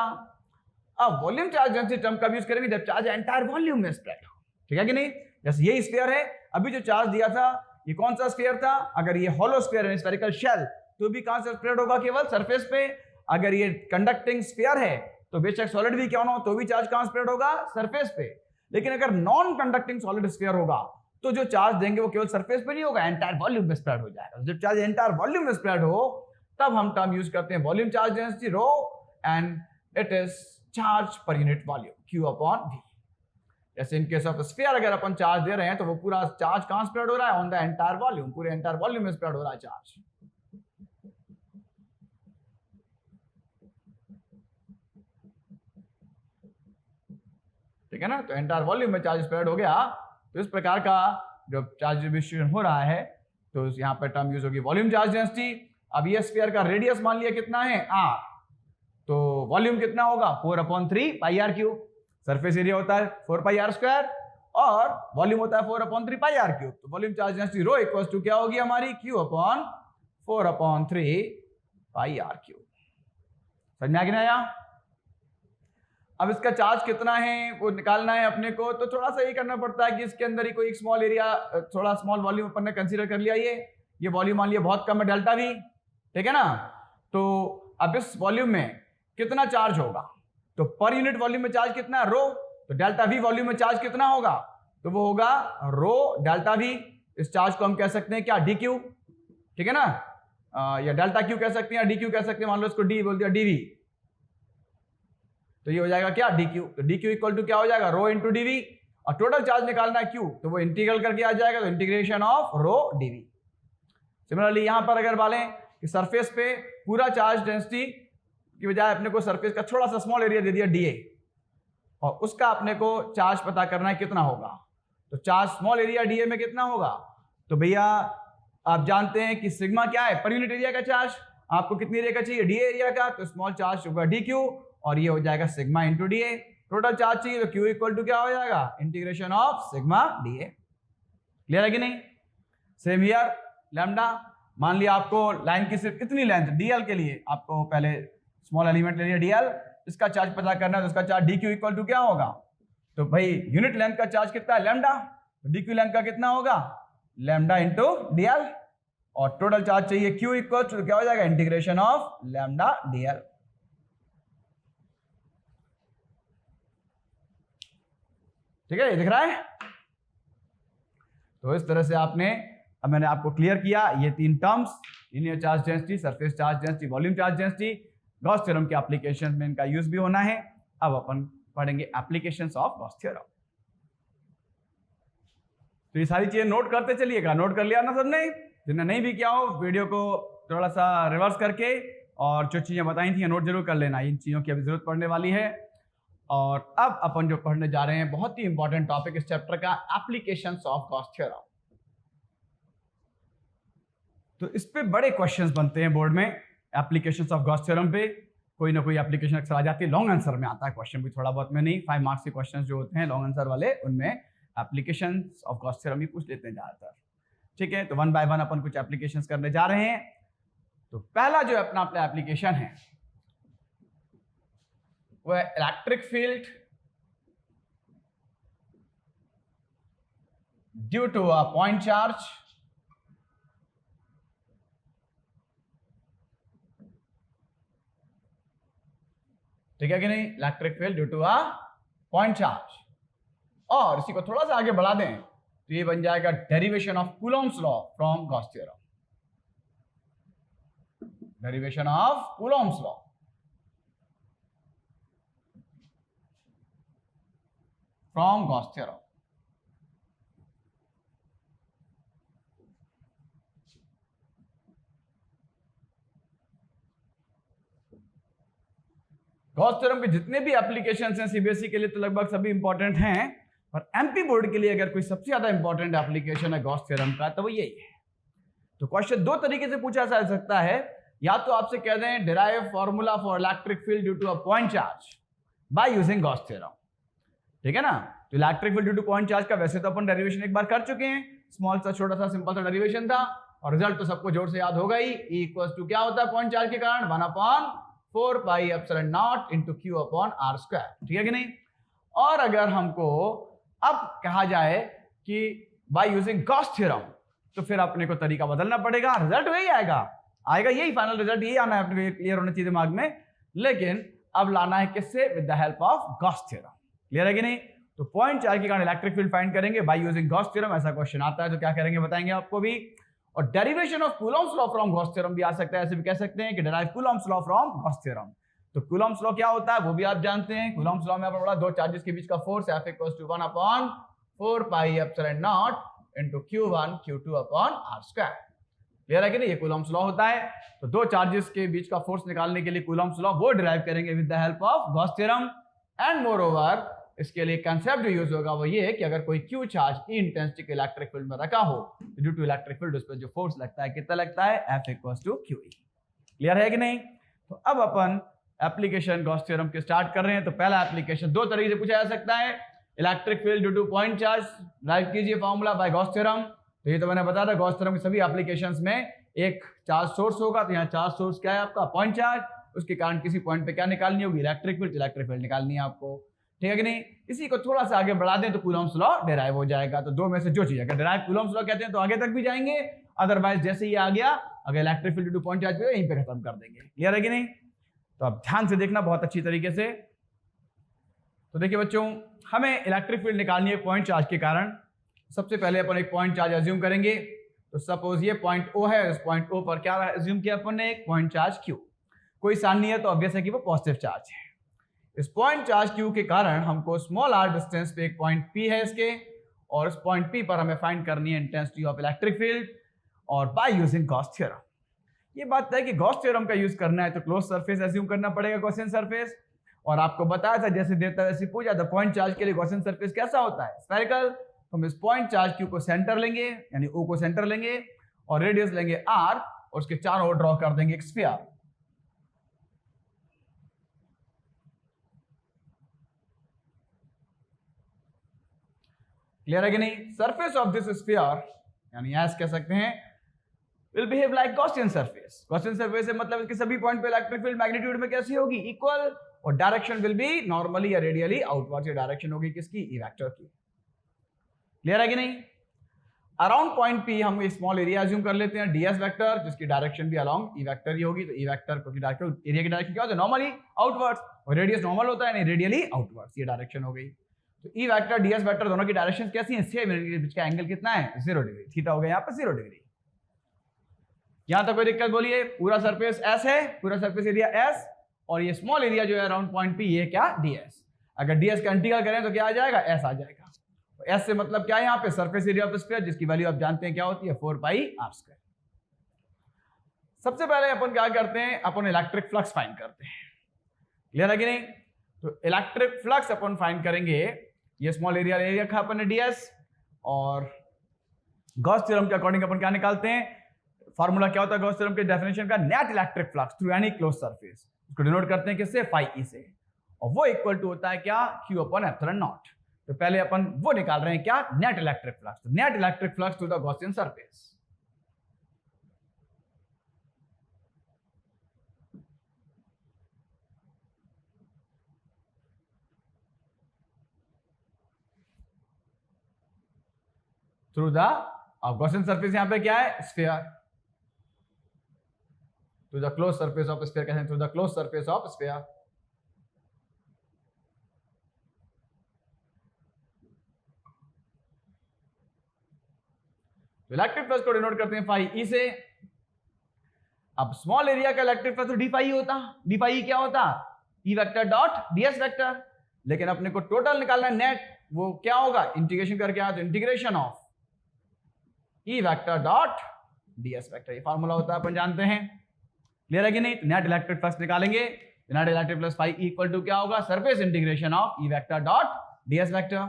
अब वॉल्यूम चार्ज डेंसिटी टर्म कब यूज करेंगे, जब चार्ज एंटायर वॉल्यूम में स्प्रेड हो। ठीक है कि नहीं? जैसे ये स्फीयर है, अभी जो चार्ज दिया था ये कौन सा स्फीयर था, अगर ये हॉलो स्फीयर है, स्फेरिकल शेल, तो भी कहां से स्प्रेड होगा, केवल सरफेस पे। अगर ये कंडक्टिंग स्फीयर है तो बेशक सॉलिड भी क्यों ना हो तो भी चार्ज कहां स्प्रेड होगा, सरफेस पे। लेकिन अगर नॉन कंडक्टिंग सॉलिड स्फीयर होगा तो जो चार्ज देंगे वो केवल सरफेस पे नहीं होगा, एंटायर वॉल्यूम में स्प्रेड हो जाएगा। जब चार्ज एंटायर वॉल्यूम में स्प्रेड हो तब हम टर्म यूज करते हैं volume charge density row, and it is charge पर unit volume Q upon V। जैसे इन केस ऑफ स्फीयर अगर अपन चार्ज दे रहे हैं तो वो पूरा चार्ज कहां स्प्रेड हो रहा है, ऑन द एंटायर वॉल्यूम, पूरे एंटायर वॉल्यूम में स्प्रेड हो रहा है चार्ज। ठीक है ना? तो एंटायर वॉल्यूम में चार्ज स्प्रेड हो गया, तो इस प्रकार का जो चार्ज डिस्ट्रीब्यूशन हो रहा है तो यहां पर टर्म यूज होगी वॉल्यूम चार्ज डेंसिटी। अब ये स्फीयर का रेडियस मान लिया कितना है, r, तो वॉल्यूम कितना होगा 4/3 pi R cube. Surface area होता है 4 पाई आर स्क्वायर और वॉल्यूम होता है 4/3 पाई आर क्यूब। तो volume charge density rho equal to क्या होगी हमारी, Q/4/3 पाई आर क्यूब। समझ में आ गया यहाँ? अब इसका चार्ज कितना है वो निकालना है अपने को, तो थोड़ा सा ये करना पड़ता है कि इसके अंदर ही कोई एक स्मॉल एरिया, थोड़ा स्मॉल वॉल्यूम अपन ने कंसीडर कर लिया। ये वॉल्यूम मान लिया बहुत कम है, डेल्टा V, ठीक है ना। तो अब इस वॉल्यूम में कितना चार्ज होगा, तो पर यूनिट वॉल्यूम में चार्ज कितना है, रो, तो डेल्टा V वॉल्यूम में चार्ज कितना होगा, तो वो होगा रो डेल्टा V। इस चार्ज को हम कह सकते हैं क्या, dq, ठीक है ना, या डेल्टा Q कह सकते हैं या dq कह सकते हैं, मान लो इसको d बोल दिया dv, तो ये हो जाएगा क्या, dq। तो dq इक्वल टू क्या हो जाएगा, रो इंटू dv, और टोटल चार्ज निकालना है q, तो वो इंटीग्रल करके आ जाएगा, तो integration of rho dv। Similarly यहां पर अगर बोलें कि सरफेस पे पूरा चार्ज डेंसिटी की बजाय अपने को सरफेस का थोड़ा सा स्मॉल एरिया दे दिया dA, और उसका अपने को चार्ज पता करना है कितना होगा, तो चार्ज स्मॉल एरिया dA में कितना होगा, तो भैया आप जानते हैं कि सिग्मा क्या है, पर यूनिट एरिया का चार्ज। आपको कितनी एरिया का चाहिए, dA एरिया का, तो स्मॉल चार्ज होगा dq, और ये हो जाएगा sigma into dA। Total charge चाहिए तो q इक्वल टू क्या हो जाएगा, integration of sigma dA। Clear है कि नहीं? सेम हियर लैम्डा, मान लिया आपको लाइन की सिर्फ इतनी लेंथ dl के लिए आपको पहले स्मॉल एलिमेंट ले लिया dl, इसका चार्ज पता करना है, तो इसका चार्ज dq इक्वल टू क्या होगा, तो भाई यूनिट लेंथ का चार्ज कितना है, लैम्डा, तो dq लेंथ का कितना होगा, लैम्डा इंटू dl, और टोटल चार्ज चाहिए q इक्वल टू क्या हो जाएगा, इंटीग्रेशन ऑफ लैम्डा dl। ठीक है, ये दिख रहा है? तो इस तरह से आपने, अब मैंने आपको क्लियर किया ये तीन terms, linear charge density, surface charge density, volume charge density, Gauss theorem के एप्लीकेशन में इनका यूज भी होना है। अब अपन पढ़ेंगे एप्लीकेशंस ऑफ गॉस थ्योरम। तो ये सारी चीजें नोट करते चलिएगा, नोट कर लिया ना सबने? जिन्हें नहीं भी किया हो वीडियो को थोड़ा सा रिवर्स करके, और जो चीजें बताई थी नोट जरूर कर लेना, इन चीजों की अभी जरूरत पड़ने वाली है। और अब अपन जो पढ़ने जा रहे हैं बहुत ही इंपॉर्टेंट टॉपिक इस चैप्टर का, एप्लीकेशंस ऑफ गॉस थ्योरम। तो इस पे बड़े क्वेश्चंस बनते हैं बोर्ड में, एप्लीकेशंस ऑफ गॉस थ्योरम पे कोई ना कोई एप्लीकेशन अक्सर आ जाती है, लॉन्ग आंसर में आता है क्वेश्चन भी थोड़ा बहुत में, नहीं 5 मार्क्स के क्वेश्चंस जो होते हैं लॉन्ग आंसर वाले, उनमें एप्लीकेशंस ऑफ गॉस थ्योरम ही पूछ लेते हैं ज्यादातर। ठीक है, तो 1 बाय 1 अपन कुछ एप्लीकेशंस करने जा रहे हैं। तो पहला जो अपना एप्लीकेशन है वो है electric field due to a point charge ठीक है कि नहीं, electric field due to a point charge. और इसी को थोड़ा सा आगे बढ़ा दें तो ये बन जाएगा derivation of Coulomb's law from Gauss theorem, derivation of Coulomb's law from Gauss theorem. Gauss theorem के जितने भी एप्लीकेशंस हैं सीबीएसई के लिए तो लगभग सभी इंपॉर्टेंट हैं, और एमपी बोर्ड के लिए अगर कोई सबसे ज्यादा इंपॉर्टेंट एप्लीकेशन है गॉस थ्योरम का तो वो यही है। तो क्वेश्चन दो तरीके से पूछा जा सकता है, या तो आपसे कह दें derive formula for electric field due to a point charge by using Gauss theorem, ठीक है ना। तो electric field due to point charge का वैसे तो अपन डेरिवेशन एक बार कर चुके हैं, स्मॉल सा छोटा सा सिंपल सा डेरिवेशन था, और रिजल्ट तो सबको जोर से याद होगा ही, E इक्वल्स टू क्या होता है पॉइंट चार्ज के कारण 1/4 pi epsilon not into Q upon R square, ठीक है कि नहीं। और अगर हमको अब कहा जाए कि बाय यूजिंग गॉस थ्योरम तो फिर अपने को तरीका बदलना पड़ेगा, रिजल्ट वही आएगा यही फाइनल रिजल्ट यही आना है, अपने क्लियर होना चाहिए दिमाग में, लेकिन अब लाना है किससे, with the help of Gauss theorem, clear है कि नहीं। तो पॉइंट चार्ज के कारण इलेक्ट्रिक फील्ड फाइंड करेंगे बाय यूजिंग गॉस थ्योरम, ऐसा क्वेश्चन आता है तो क्या करेंगे बताएंगे आपको भी। और derivation of Coulomb's law from Gauss theorem भी आ सकता है, ऐसे भी कह सकते हैं कि derive Coulomb's law from Gauss theorem. तो कूलॉम्स लॉ क्या होता है वो भी आप जानते हैं, कूलॉम्स लॉ में आपने पढ़ा दो चार्जेस के बीच का force F equals to 1/4 pi epsilon not into Q1 Q2 upon R square, clear है कि नहीं, ये कूलॉम्स लॉ होता है। तो दो चार्जेस के बीच का फोर्स निकालने के लिए कूलॉम्स लॉ वो डिराइव करेंगे with the help of Gauss theorem. And more over इसके लिए कंसेप्ट जो यूज होगा वो ये कि अगर कोई Q चार्ज E इंटेंसिटी के इलेक्ट्रिक फील्ड में रखा हो तो ड्यू टू इलेक्ट्रिक फील्ड उस पर जो फोर्स लगता है कितना लगता है, F equals to QE, clear है कि नहीं। तो अब अपन एप्लीकेशन गॉस थ्योरम के स्टार्ट कर रहे हैं। तो पहला एप्लीकेशन दो तरीके से पूछा जा सकता है, electric field due to point charge drive कीजिए फॉर्मूला बाय गॉस थ्योरम। तो ये तो मैंने बताया था गॉस थ्योरम की सभी एप्लीकेशंस में एक चार्ज सोर्स होगा, तो यहाँ चार्ज सोर्स क्या है आपका पॉइंट चार्ज, उसके कारण किसी पॉइंट पे क्या निकालनी होगी, इलेक्ट्रिक फील्ड निकालनी है आपको, ठीक है कि नहीं। इसी को थोड़ा सा आगे बढ़ा दें तो कूलॉम्स लॉ डिराइव हो जाएगा। तो दो में से जो चीज अगर डिराइव कूलॉम्स लॉ कहते हैं तो आगे तक भी जाएंगे, अदरवाइज जैसे ही आ गया अगर electric field to point charge पे यहीं पे खत्म कर देंगे, क्लियर है कि नहीं। तो अब ध्यान से देखना बहुत अच्छी तरीके से। तो देखिए बच्चों, हमें इलेक्ट्रिक फील्ड निकालनी है पॉइंट चार्ज के कारण। सबसे पहले अपन एक पॉइंट चार्ज एज्यूम करेंगे। तो सपोज ये पॉइंट O है, इस पॉइंट O पर क्या एज्यूम किया अपन ने, एक पॉइंट चार्ज Q। कोई साइन नहीं है तो ऑब्वियस है कि वो पॉजिटिव चार्ज है। इस पॉइंट चार्ज Q के कारण हमको स्मॉल r डिस्टेंस पे एक पॉइंट P है इसके, और इस पॉइंट P पर हमें फाइंड करनी है इंटेंसिटी ऑफ इलेक्ट्रिक फील्ड, और बाय यूजिंग गॉस थ्योरम। ये बात है कि गॉस थ्योरम का यूज करना है तो क्लोज सरफेस एज्यूम करना पड़ेगा, गॉसियन सरफेस। और आपको बताया था जैसे देता वैसे पूछा था, पॉइंट चार्ज के लिए गॉसियन सरफेस कैसा होता है, स्फेरिकल। तो हम इस पॉइंट चार्ज Q को सेंटर लेंगे, यानी O को सेंटर लेंगे, और रेडियस लेंगे R, और उसके चारों ओर ड्रॉ कर देंगे एक स्फीयर। क्लियर है कि नहीं। सरफेस ऑफ दिस स्फीयर यानी एस कह सकते हैं will behave like Gaussian surface. Gaussian surface से मतलब इसके सभी पॉइंट पे इलेक्ट्रिक फील्ड मैग्नीट्यूड में कैसी होगी, इक्वल, और डायरेक्शन विल बी नॉर्मली या रेडियली आउटवर्ड। ये डायरेक्शन होगी किसकी, ई वेक्टर की, क्लियर है कि नहीं। अराउंड पॉइंट P हम स्मॉल एरिया अज्यूम कर लेते हैं ds वेक्टर, जिसकी डायरेक्शन भी अराउंड ई वेक्टर ही होगी। तो ई वेक्टर को एरिया की डायरेक्शन क्या होता है, नॉर्मली आउटवर्ड्स, और रेडियस नॉर्मल होता है, नहीं रेडियली आउटवर्ड्स, ये डायरेक्शन हो गई। तो ई वेक्टर ds वेक्टर दोनों की डायरेक्शन कैसी है, सेम, बीच का एंगल कितना है, 0 डिग्री, थीटा हो गया यहाँ पर 0 डिग्री। यहां तक कोई दिक्कत बोलिए। पूरा सरफेस S है, पूरा सरफेस एरिया S, और ये स्मॉल एरिया जो है अराउंड पॉइंट P, ये क्या, ds। अगर ds का इंटीग्रल करें तो क्या आ जाएगा, S आ जाएगा। तो S से मतलब क्या है यहाँ पे, सरफेस एरिया ऑफ स्फीयर, जिसकी वैल्यू आप जानते हैं क्या होती है, 4 पाई r स्क्वायर। सबसे पहले अपन क्या करते हैं, अपन इलेक्ट्रिक फ्लक्स फाइंड करते हैं, क्लियर है कि नहीं। तो इलेक्ट्रिक फ्लक्स अपन फाइंड करेंगे, ये स्मॉल एरिया रखा अपन ने ds, और गॉस थ्योरम के अकॉर्डिंग अपन क्या निकालते हैं, फार्मूला क्या होता है गॉस थ्योरम के डेफिनेशन का, net electric flux through any closed surface, उसको डिनोट करते हैं किससे, फाई ई से, और वो इक्वल टू होता है क्या, Q अपॉन एप्सिलॉन नॉट। तो पहले अपन वो निकाल रहे हैं क्या, नेट इलेक्ट्रिक फ्लक्स। तो net electric flux through the Gaussian surface, through the, अब गॉसियन सरफेस यहां पे क्या है, sphere, through the close surface of sphere, कहते हैं through the close surface of sphere. Electric flux को डिनोट करते हैं फाई ई से। अब स्मॉल एरिया का इलेक्ट्रिक फ्लक्स तो डी फाई होता, डी फाई क्या होता, ई वेक्टर डॉट डीएस वेक्टर, लेकिन अपने को टोटल निकालना है नेट, वो क्या होगा, इंटीग्रेशन करके आया तो integration of E vector dot dS vector, ये फार्मूला होता है अपन जानते हैं, क्लियर है कि नहीं। नेट इलेक्ट्रिक फ्लक्स निकालेंगे, net electric flux phi equal to क्या होगा, surface integration of E vector dot dS vector.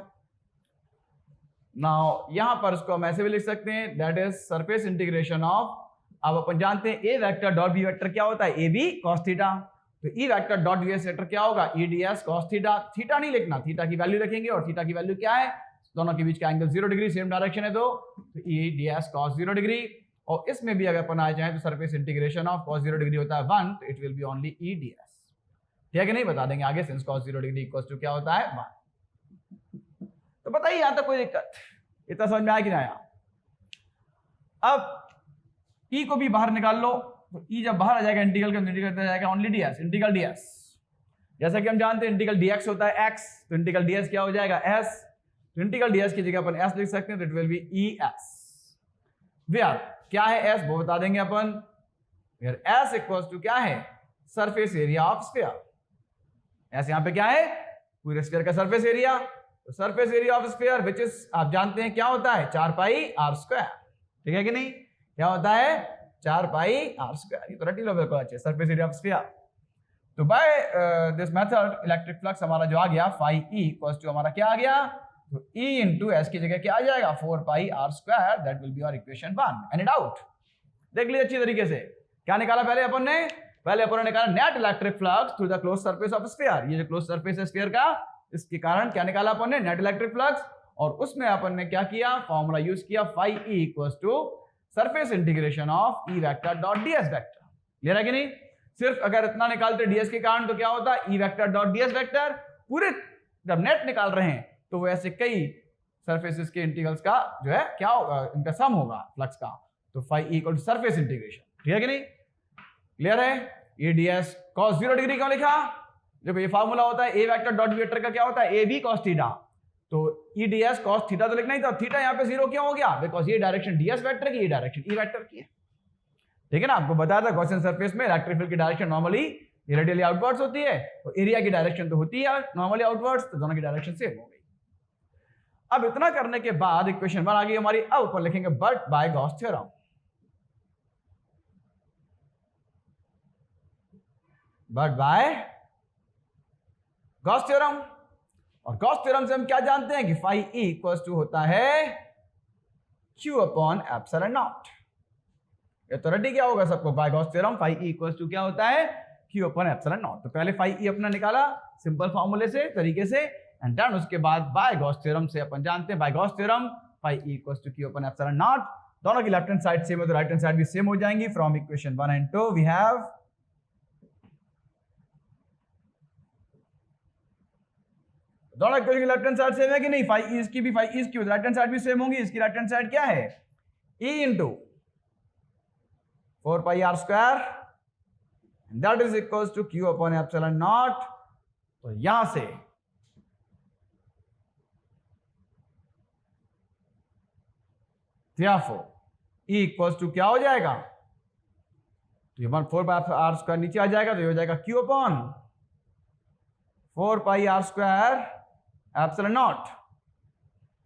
Now यहां पर इसको हम ऐसे भी लिख सकते हैं, that is surface integration of, अब अपन जानते हैं A vector dot B vector क्या होता है, ए बी कॉस थीटा, तो E vector dot dS vector क्या होगा, ई डीएस कॉस थीटा। थीटा नहीं लिखना, थीटा की वैल्यू रखेंगे, और थीटा की वैल्यू क्या है, दोनों के बीच का एंगल 0 डिग्री, सेम डायरेक्शन है तो ई डीएस कॉस 0 डिग्री। और इसमें भी अगर अपन आ जाए तो surface integration of cos 0 degree होता है 1, तो it will be only E dS, ठीक है कि नहीं, बता देंगे आगे, since cos 0 degree equals to क्या होता है 1। तो बताइए यहां तक कोई दिक्कत, इतना समझ में आया कि नहीं आया। अब ई को भी बाहर निकाल लो, तो ई जब बाहर आ जाएगा इंटीग्रल का, इंटीग्रल करता जाएगा ओनली डीएस, इंटीग्रल डीएस, जैसा कि हम जानते हैं इंटीग्रल डीएक्स होता है एक्स, तो इंटीग्रल डीएस क्या हो जाएगा एस, तो इंटीग्रल डीएस की जगह अपन एस लिख सकते हैं, तो it will be E S, where क्या है एस वो बता देंगे अपन, वेयर एस इक्वल्स टू क्या है, surface area of sphere, S यहां पे क्या है, पूरे स्फीयर का सरफेस एरिया, तो surface area of sphere which is आप जानते हैं क्या होता है 4 पाई आर स्क्वायर, ठीक है कि नहीं, क्या होता है 4 पाई आर स्क्वायर, ये तो रटी लो बिल्कुल अच्छे, सरफेस एरिया ऑफ स्फीयर। तो by this method electric flux हमारा जो आ गया फाई ई इक्वल्स टू हमारा क्या आ गया, तो ई इंटू एस की जगह क्या आ जाएगा 4 pi R square, that will be our equation 1। Any doubt, देख लीजिए अच्छी तरीके से, क्या निकाला पहले अपन ने, पहले अपन ने निकाला net electric flux through the close surface of sphere, ये जो क्लोज सरफेस है स्फीयर का, इसके कारण क्या निकाला अपन ने, नेट इलेक्ट्रिक फ्लक्स, और उसमें अपन ने क्या किया, फॉर्मूला यूज किया phi E equals to surface integration of E vector dot dS vector, clear है कि नहीं। सिर्फ अगर इतना निकालते डीएस के कारण तो क्या होता है, ई वेक्टर डॉट डीएस वेक्टर, पूरे जब नेट निकाल रहे हैं तो वो ऐसे कई सरफेसेस के इंटीग्रल्स का जो है क्या होगा, इनका सम होगा फ्लक्स का, तो phi E equal to surface integration, ठीक है कि नहीं, क्लियर है। ए डीएस कॉस 0 डिग्री क्यों लिखा, देखो ये फार्मूला होता है ए वेक्टर डॉट बी वेक्टर का क्या होता है, ए बी कॉस थीटा, तो ई डीएस कॉस थीटा तो लिखना ही था, थीटा यहाँ पे 0 क्यों हो गया, बिकॉज ये डायरेक्शन डीएस वेक्टर की, ये डायरेक्शन ई वेक्टर की है, ठीक है ना। आपको बताया था गॉसियन सरफेस में इलेक्ट्रिक फील्ड की डायरेक्शन नॉर्मली रेडियली आउटवर्ड्स होती है, तो एरिया की डायरेक्शन तो होती है नॉर्मली आउटवर्ड्स, तो दोनों की डायरेक्शन सेम हो गई। अब इतना करने के बाद इक्वेशन 1 आ गई हमारी, अब ऊपर लिखेंगे but by Gauss theorem, but by Gauss theorem, और गॉस थ्योरम से हम क्या जानते हैं कि फाई ई इक्वल्स टू होता है क्यू अपॉन एप्सिलॉन नॉट, ये तो रेडी क्या होगा सबको, by Gauss theorem phi E equals to क्या होता है क्यू अपॉन एप्सिलॉन नॉट। तो पहले फाई ई अपना निकाला सिंपल फॉर्मूले से तरीके से, एंड देन उसके बाद बाय गॉस थ्योरम से अपन जानते हैं by Gauss theorem phi E equals to q upon epsilon not, दोनों की लेफ्ट हैंड साइड सेम है तो राइट हैंड साइड भी सेम हो जाएंगी। From equation 1 and 2 we have दोनों इक्वेशन की लेफ्ट हैंड साइड सेम है कि नहीं, फाई ई इसकी भी फाई ई इसकी राइट हैंड साइड भी सेम होंगी, इसकी राइट हैंड साइड क्या है e into 4 pi R square, that is equals to q upon epsilon not. तो यहां से therefore e इक्वल्स टू क्या हो जाएगा, तो 4 पाई आर स्क्वायर नीचे आ जाएगा, तो ये हो जाएगा q upon 4 pi R square epsilon not.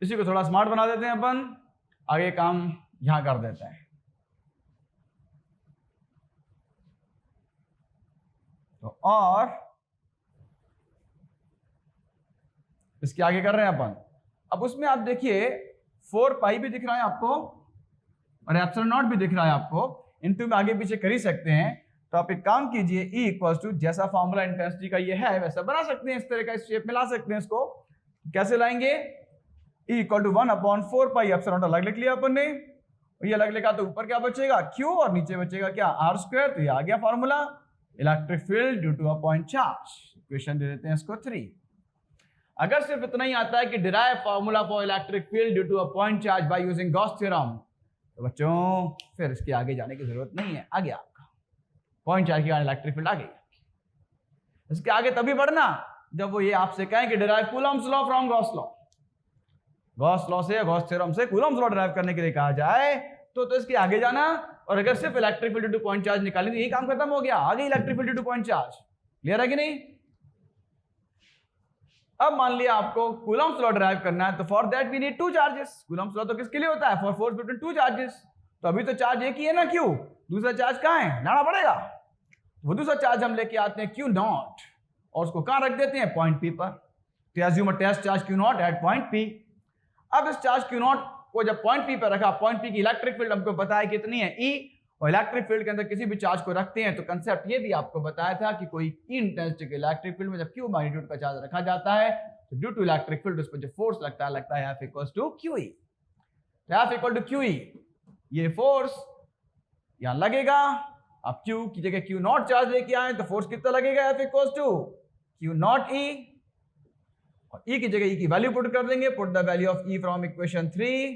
इसी को थोड़ा स्मार्ट बना देते हैं अपन, आगे काम यहां कर देते हैं। तो और इसके आगे कर रहे हैं अपन, अब उसमें आप देखिए 4 पाई भी दिख रहा है आपको और एप्सिलॉन नॉट भी दिख रहा है आपको, इनटू में आगे पीछे कर ही सकते हैं। तो आप एक काम कीजिए, E इक्वल्स टू जैसा फॉर्मूला इंटेंसिटी का ये है वैसा बना सकते हैं, इस तरह का इस शेप में ला सकते हैं। इसको कैसे लाएंगे, E equal to 1/4 pi epsilon not अलग लिख लिया अपन ने, ये अलग लिखा तो ऊपर क्या बचेगा Q और नीचे बचेगा क्या R स्क्वायर। तो ये आ गया formula, electric field due to a point charge. Equation दे देते हैं इसको 3। अगर सिर्फ इतना ही आता है कि derive formula for electric field due to a point charge by using Gauss theorem, तो बच्चों फिर इसके आगे जाने की जरूरत नहीं है, आ गया आपका पॉइंट चार्ज के कारण इलेक्ट्रिक फील्ड आ गई। इसके आगे तभी बढ़ना जब वो ये आपसे कहें कि derive Coulomb's law from Gauss law. Gauss law से, गॉस थ्योरम से कूलम्स लॉ डिराइव करने के लिए कहा जाए तो इसके आगे जाना। और अगर सिर्फ electric field due to point charge निकालें तो यही काम खत्म हो गया, आ गई electric field due to point charge. Clear है कि नहीं? अब मान लिया आपको कूलम्स लॉ डिराइव करना है, तो for that we need to charges. Coulomb's law तो किसके लिए होता है? For force between two charges. तो अभी तो चार्ज एक ही है ना, क्यू, दूसरा चार्ज कहां है? लाना पड़ेगा। वो दूसरा चार्ज हम लेके आते हैं क्यू नॉट, और उसको कहां रख देते हैं? पॉइंट पी पर। तो assume a test charge q not at point P. अब इस चार्ज क्यू नॉट को जब पॉइंट पी पर रखा, पॉइंट पी की इलेक्ट्रिक फील्ड हमको पता है कितनी है, ई, और इलेक्ट्रिक फील्ड के अंदर किसी भी चार्ज को रखते हैं तो कंसेप्ट ये भी आपको बताया था कि कोई ई इंटेंसिटी के इलेक्ट्रिक फील्ड में जब क्यू मैग्नीट्यूड का चार्ज रखा जाता है तो ड्यू टू इलेक्ट्रिक फील्ड उस पर जो फोर्स लगता है F equals to q E. F equal to q E, ये फोर्स यहां लगेगा। अब क्यू की जगह क्यू नॉट चार्ज लेके आए तो फोर्स कितना लगेगा? F equals to Q nought E, और ई की जगह ई की वैल्यू पुट कर देंगे। Put the value of E from equation 3,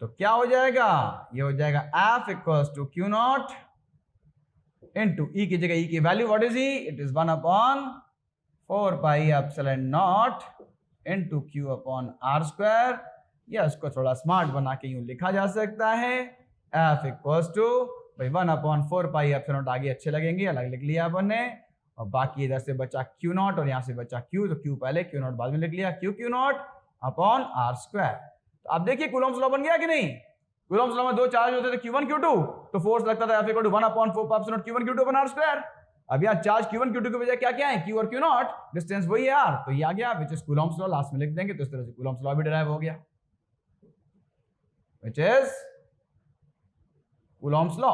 तो क्या हो जाएगा? ये हो जाएगा F equals to Q nought into E की जगह ई की value what is E? It is 1 upon 4 pi epsilon not into Q upon R square, या इसको थोड़ा स्मार्ट बना के यूं लिखा जा सकता है F इक्वल्स टू भाई 1 अपॉन 4 पाई एप्सिलॉन नॉट, आगे अच्छे लगेंगे, अलग लिख लिया अपन ने, और बाकी इधर से बचा क्यू नॉट और यहां से बचा क्यू, तो क्यू पहले क्यू नॉट बाद में लिख लिया, q not upon R square. तो आप देखिए कूलम्स लॉ बन गया कि नहीं? कूलम्स लॉ में दो चार्ज होते थे Q1 Q2, तो फोर्स लगता था F equal to 1 upon 4 pi epsilon not Q1 Q2 upon R square. अब यहाँ चार्ज Q1 Q2 की वजह क्या क्या है? Q और Q नॉट, डिस्टेंस वही है R, तो ये आ गया which is Coulomb's law, last में लिख देंगे। तो इस तरह से कूलम्स लॉ भी डिराइव हो गया, विच इज कूलम्स लॉ।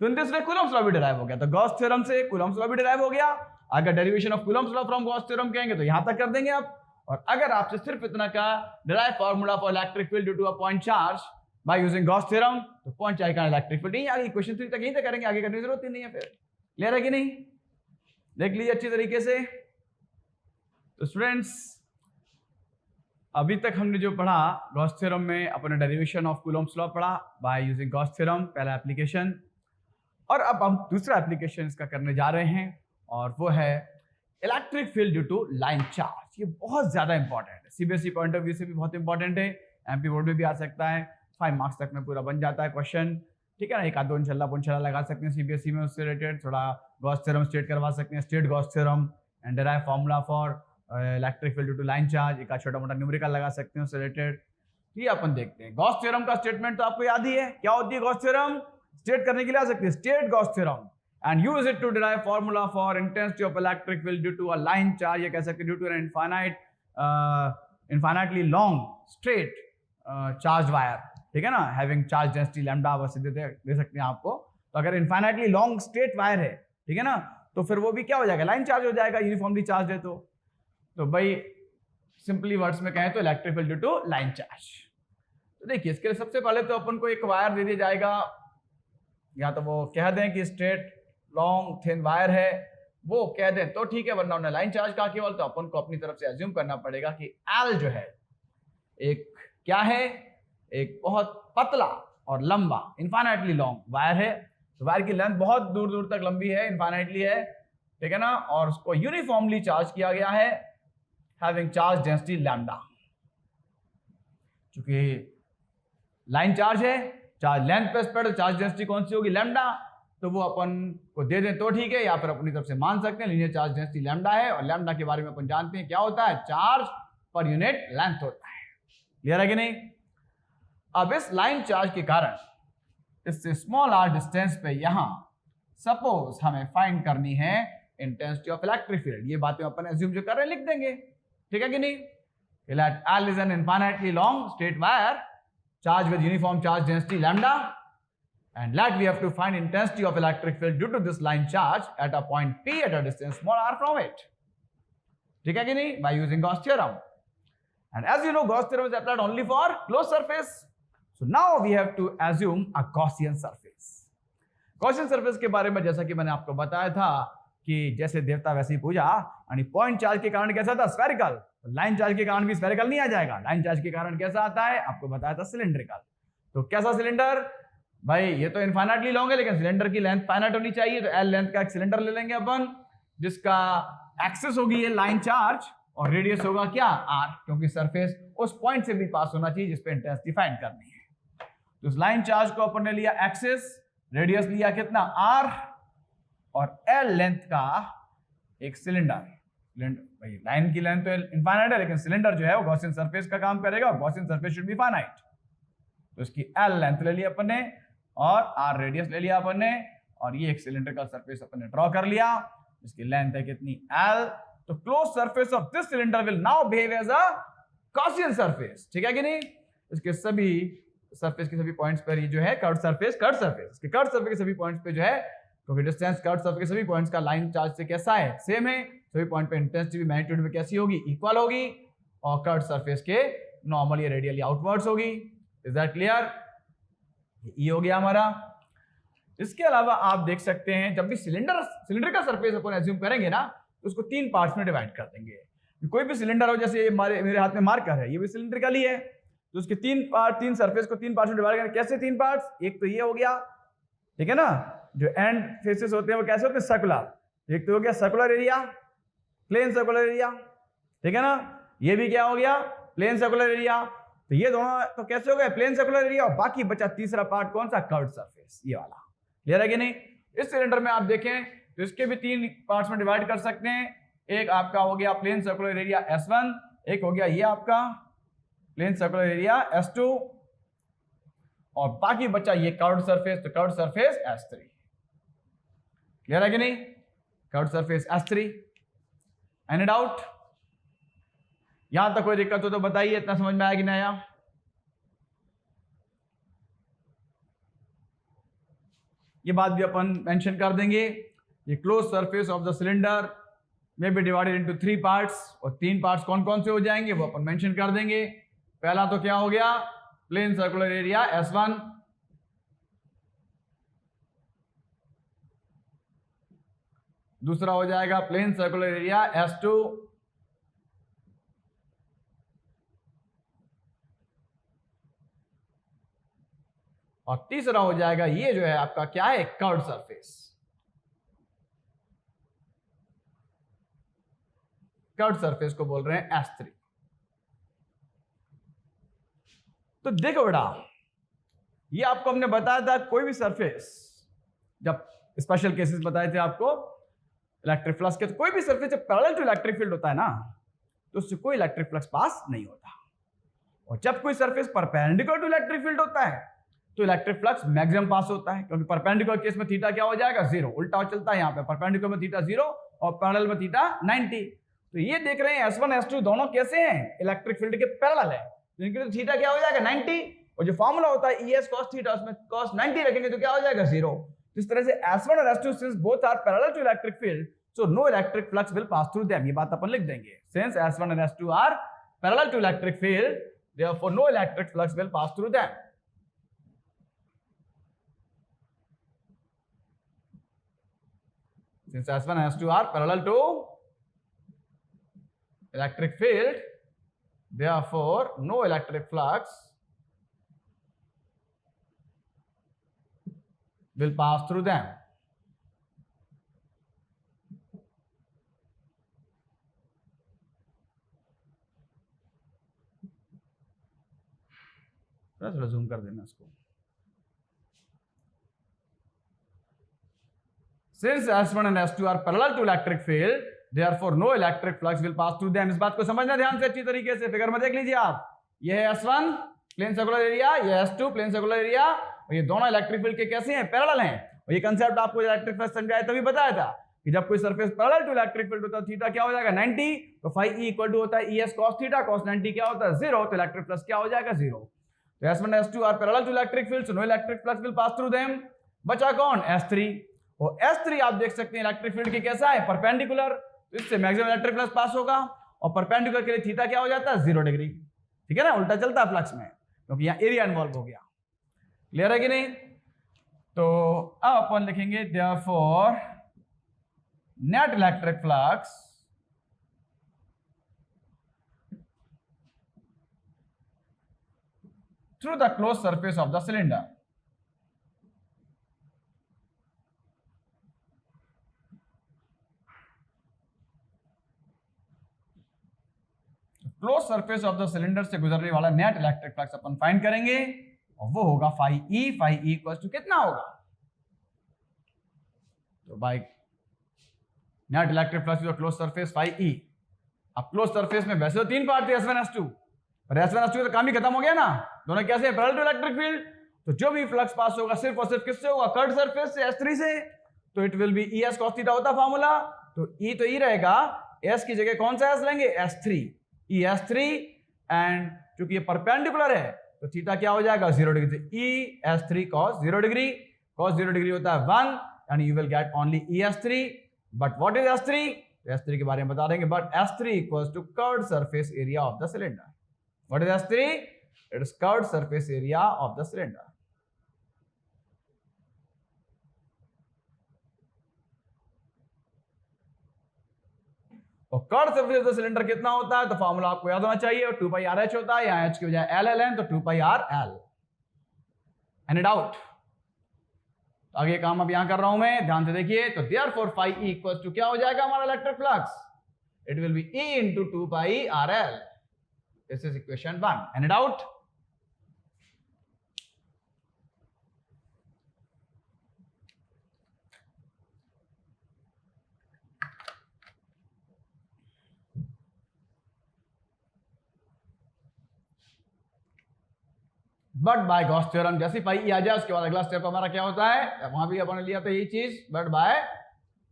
तो in this way Coulomb's law भी डिराइव हो गया। तो गॉस थ्योरम से कूलम्स लॉ भी डिराइव हो गया। अगर derivation of Coulomb's law from Gauss theorem कहेंगे तो यहां तक कर देंगे आप। और अगर आपसे सिर्फ इतना का derive formula for electric field due to a point charge by using Gauss theorem, तो पॉइंट चार्ज का इलेक्ट्रिक फील्ड यही आगे क्वेश्चन 3 तक यहीं तक करेंगे, आगे करने की जरूरत ही नहीं है। फिर क्लियर है कि नहीं? देख लीजिए अच्छी तरीके से। तो स्टूडेंट्स अभी तक हमने जो पढ़ा गॉस थ्योरम में, अपने डेरिवेशन ऑफ कूलम्स लॉ पढ़ा बाय यूजिंग गॉस थ्योरम, पहला एप्लीकेशन। और अब हम दूसरा एप्लीकेशन इसका करने जा रहे हैं, और वो है electric field due to line charge. ये बहुत ज्यादा इंपॉर्टेंट है, सीबीएसई पॉइंट ऑफ व्यू से भी बहुत इंपॉर्टेंट है, एमपी बोर्ड में भी आ सकता है, 5 मार्क्स तक में पूरा बन जाता है क्वेश्चन, ठीक है ना। एक आध दो इंशाल्लाह लगा सकते हैं सीबीएसई में, उससे रिलेटेड थोड़ा गॉस थ्योरम स्टेट करवा सकते हैं, state Gauss theorem and derive formula for electric field due to line charge, एक छोटा मोटा न्यूमेरिकल लगा सकते हैं उससे रिलेटेड। ये अपन देखते हैं। गॉस थ्योरम का स्टेटमेंट तो आपको याद ही है, क्या होती है गॉस थ्योरम? स्टेट करने के लिए आ सकते हैं state Gauss theorem and use it to derive formula for intensity of electric field due to a line charge, ये कह सकते हैं due to an infinitely long straight charged wire, ठीक है ना, having charge density lambda बस दे सकते हैं आपको। तो अगर infinitely long straight wire है, ठीक है ना, तो फिर वो भी क्या हो जाएगा? लाइन चार्ज हो जाएगा, यूनिफॉर्मली चार्ज है। तो भाई सिंपली वर्ड्स में कहें तो electric field due to line charge. तो देखिए इसके लिए सबसे पहले तो अपन को एक वायर दे दिया जाएगा, या तो वो कह दें कि स्ट्रेट लॉन्ग थिन वायर है, वो कह दें तो ठीक है, वरना उन्हें लाइन चार्ज कहा केवल, तो अपन को अपनी तरफ से एज्यूम करना पड़ेगा कि एल जो है एक क्या है? एक बहुत पतला और लंबा इनफाइनाइटली लॉन्ग वायर है। तो वायर की लेंथ बहुत दूर दूर तक लंबी है, इनफाइनाइटली है, ठीक है ना, और उसको यूनिफॉर्मली चार्ज किया गया है, हैविंग चार्ज डेंसिटी लैम्डा। चूंकि लाइन चार्ज है, चार्ज लेंथ पे स्प्रेड, चार्ज डेंसिटी कौन सी होगी? लैम्डा। तो वो अपन को दे दें तो ठीक है, या फिर अपनी तरफ से मान सकते हैं लीनियर चार्ज डेंसिटी लैम्डा है, और लैम्डा के बारे में अपन जानते हैं क्या होता है? चार्ज पर यूनिट लेंथ होता है। क्लियर है कि नहीं? अब इस लाइन चार्ज के कारण इससे स्मॉल आर डिस्टेंस पे यहां सपोज हमें फाइंड करनी है इंटेंसिटी ऑफ इलेक्ट्रिक फील्ड। ये बातें अपन एज्यूम जो कर रहे हैं लिख देंगे, ठीक है कि नहीं? Let L is an infinitely long straight wire charged with uniform charge density lambda, and let we have to find intensity of electric field due to this line charge at a point P at a distance small r from it. ठीक है कि नहीं? By using Gauss theorem. And as you know, Gauss theorem is applied only for closed surface. So now we have to assume a Gaussian surface. Gaussian surface के बारे में जैसा कि मैंने आपको बताया था कि जैसे देवता वैसी पूजा, यानी पॉइंट चार्ज के कारण कैसा था, स्फेरिकल। लाइन चार्ज के कारण भी स्फेरिकल नहीं आ जाएगा, लाइन चार्ज के कारण कैसा आता है, आपको बताया था सिलेंड्रिकल। तो कैसा सिलेंडर, भाई ये तो इनफाइनाइटली लॉन्ग है लेकिन सिलेंडर की लेंथ फाइनाइट होनी चाहिए, तो एल लेंथ का एक सिलेंडर ले लेंगे अपन, जिसका एक्सेस होगी ये लाइन चार्ज और रेडियस होगा क्या, आर, क्योंकि सरफेस उस पॉइंट से भी पास होना चाहिए जिस पे इंटेंसिटी फाइंड करनी है। तो इस लाइन चार्ज को अपन ने लिया एक्सेस, रेडियस लिया कितना, आर, और एल लेंथ का एक सिलेंडर। भाई लाइन की लेंथ तो इनफाइनाइट है लेकिन सिलेंडर जो है वो गॉसियन सरफेस का काम करेगा और Gaussian surface should be finite. तो इसकी एल लेंथ ले लिया अपन ने और आर रेडियस ले लिया अपन ने, और ये एक सिलेंड्रिकल सरफेस अपन ने ड्रॉ कर लिया, इसकी लेंथ है कितनी, एल। तो close surface of this cylinder will now behave as a Gaussian surface, ठीक है कि नहीं। इसके सभी सरफेस के सभी पॉइंट्स पर ये जो है कर्व सरफेस, इसके कर्व सरफेस के सभी पॉइंट्स पे जो है, क्योंकि डिस्टेंस कर्व सरफेस के सभी पॉइंट्स का लाइन चार्ज से कैसा है, सेम है, सभी पॉइंट पे इंटेंसिटी भी मैग्नीट्यूड में कैसी होगी, इक्वल होगी, और कर्व सरफेस के नॉर्मली या रेडियली आउटवर्ड्स होगी। इज दैट क्लियर, ये हो गया हमारा। इसके अलावा आप देख सकते हैं जब भी सिलेंडर का सरफेस अपन एज्यूम करेंगे ना, तो उसको 3 पार्ट्स में डिवाइड कर देंगे। कोई भी सिलेंडर हो, जैसे मेरे हाथ में मार्कर है, ये भी सिलेंड्रिकल ही है, तो उसके 3 सरफेस को 3 पार्ट्स में डिवाइड करेंगे। कैसे 3 पार्ट्स, एक तो ये हो गया, ठीक है ना, जो एंड फेसेस होते हैं वो कैसे होते हैं, सर्कुलर। एक तो हो गया circular area, plane circular area, ठीक है ना, ये भी क्या हो गया, प्लेन सर्कुलर एरिया। तो ये दोनों तो कैसे हो गए, प्लेन सर्कुलर एरिया, और बाकी बचा तीसरा पार्ट कौन सा, कर्व्ड सरफेस, ये वाला। क्लियर है कि नहीं। इस सिलेंडर में आप देखें तो इसके भी 3 पार्ट्स में डिवाइड कर सकते हैं। एक आपका हो गया प्लेन सर्कुलर एरिया S1, एक हो गया ये आपका प्लेन सर्कुलर एरिया S2, और बाकी बचा ये कर्व्ड सरफेस, तो कर्व्ड सरफेस S3। क्लियर है कि नहीं, curved surface S3। Any doubt, यहां तक कोई दिक्कत हो तो बताइए, इतना समझ में आया कि नहीं आया। ये बात भी अपन मेंशन कर देंगे। ये close surface of the cylinder में बी डिवाइडेड इनटू 3 पार्ट्स, और 3 पार्ट्स कौन कौन से हो जाएंगे वो अपन मेंशन कर देंगे। पहला तो क्या हो गया, प्लेन सर्कुलर एरिया S1, दूसरा हो जाएगा प्लेन सर्कुलर एरिया S2, और तीसरा हो जाएगा ये जो है आपका क्या है, कर्व्ड सरफेस। कर्व्ड सरफेस को बोल रहे हैं S3। तो देखो बेटा, ये आपको हमने बताया था, कोई भी सरफेस, जब स्पेशल केसेस बताए थे आपको इलेक्ट्रिक फ्लक्स के, तो कोई भी सरफेस जब पैरेलल टू इलेक्ट्रिक फील्ड होता है ना, तो उससे कोई इलेक्ट्रिक फ्लक्स पास नहीं होता। और जब कोई surface perpendicular to electric field होता है तो इलेक्ट्रिक फ्लक्स मैक्सिमम पास होता है, क्योंकि परपेंडिकुलर केस में थीटा क्या हो जाएगा, 0। उल्टा चलता है यहाँ पे, परपेंडिकुलर में थीटा 0 और पैरेलल में थीटा 90। तो ये देख रहे हैं S1 S2 दोनों कैसे हैं, इलेक्ट्रिक फील्ड के पैरेलल है, तो इनके तो थीटा क्या हो जाएगा, 90, और जो फॉर्मूला होता है ES cos थीटा, उसमें cos 90 रखेंगे तो क्या हो जाएगा, 0। इस तरह से S1 और S2 since both are parallel to electric field, so no electric flux will pass through them. ये बात अपन लिख देंगे, since S1 and S2 are parallel to electric field, therefore no electric flux will pass through them. Since S1 and S2 are parallel to electric field, therefore no electric flux will pass through them. थोड़ा zoom कर देना इसको। Since S1 and S2 are parallel to electric field, therefore no electric flux will pass through them. इस बात को समझना ध्यान से अच्छी तरीके से, फिगर में देख लीजिए आप, ये है S1 प्लेन सर्कुलर एरिया, ये S2 प्लेन सर्कुलर एरिया, और ये दोनों इलेक्ट्रिक फील्ड के कैसे हैं, पैरेलल हैं। और ये कंसेप्ट आपको इलेक्ट्रिक फ्लक्स समझाया तभी बताया था कि जब कोई surface parallel to electric field होता है, थीटा क्या हो जाएगा, 90, तो phi E इक्वल टू होता है ES cos थीटा, cos 90 क्या होता है, 0, तो इलेक्ट्रिक फ्लक्स क्या हो जाएगा, 0। तो S1 S2 are parallel to electric field, so no electric flux will pass through them. बचा कौन, S3, और S3 आप देख सकते हैं इलेक्ट्रिक फील्ड की कैसा है, परपेंडिकुलर, तो इससे मैक्सिमम इलेक्ट्रिक फ्लक्स पास होगा, और परपेंडिकुलर के लिए थीटा क्या हो जाता है, 0 डिग्री, ठीक है ना, उल्टा चलता है फ्लक्स में, क्योंकि यहाँ एरिया इन्वॉल्व हो गया। क्लियर है कि नहीं। तो अब अपन लिखेंगे therefore net electric flux through the close surface of the cylinder. Close surface of the cylinder से गुजरने वाला नेट इलेक्ट्रिक फ्लक्स अपन फाइंड करेंगे और वो होगा फाई ई इक्वल टू कितना होगा? तो बाई नेट इलेक्ट्रिक फ्लक्स जो क्लोज सरफेस फाई ई। अब क्लोज सरफेस में वैसे तो तीन पार्ट थे S1 S2, पर S1 S2 तो काम ही खत्म हो गया ना, दोनों कैसे पैरेलल टू इलेक्ट्रिक फील्ड। तो जो भी फ्लक्स पास होगा सिर्फ और सिर्फ किससे होगा? कर्व्ड सरफेस से S3 से। तो it will B ES cos theta होता फॉर्मूला। तो E तो E रहेगा, S की जगह कौन सा S लेंगे? S3 ES3 एंड क्योंकि ये परपेंडिकुलर है तो थीटा क्या हो जाएगा? 0 degree. ES3 cos 0 degree, cos 0 degree होता है 1 and you will get only ES3। But what is S3? तो S3 के बारे में बता देंगे, but S3 equals to curved surface area of the cylinder. What is S3? It is curved surface area of the cylinder. और curved surface of the cylinder कितना होता है? तो फॉर्मूला आपको याद होना चाहिए, 2 पाई r h होता है, यहां h की बजाय l l n, तो 2 पाई r l। Any doubt? आगे काम अब यहां कर रहा हूं मैं, ध्यान से देखिए। तो therefore phi E equals to क्या हो जाएगा हमारा electric flux? It will be E into 2 pi RL। This is equation 1। Any doubt? But by Gauss theorem जैसे पाई ई आ जाए उसके बाद अगला स्टेप हमारा क्या होता है? वहां भी अपन ने लिया था यही चीज, बट बाय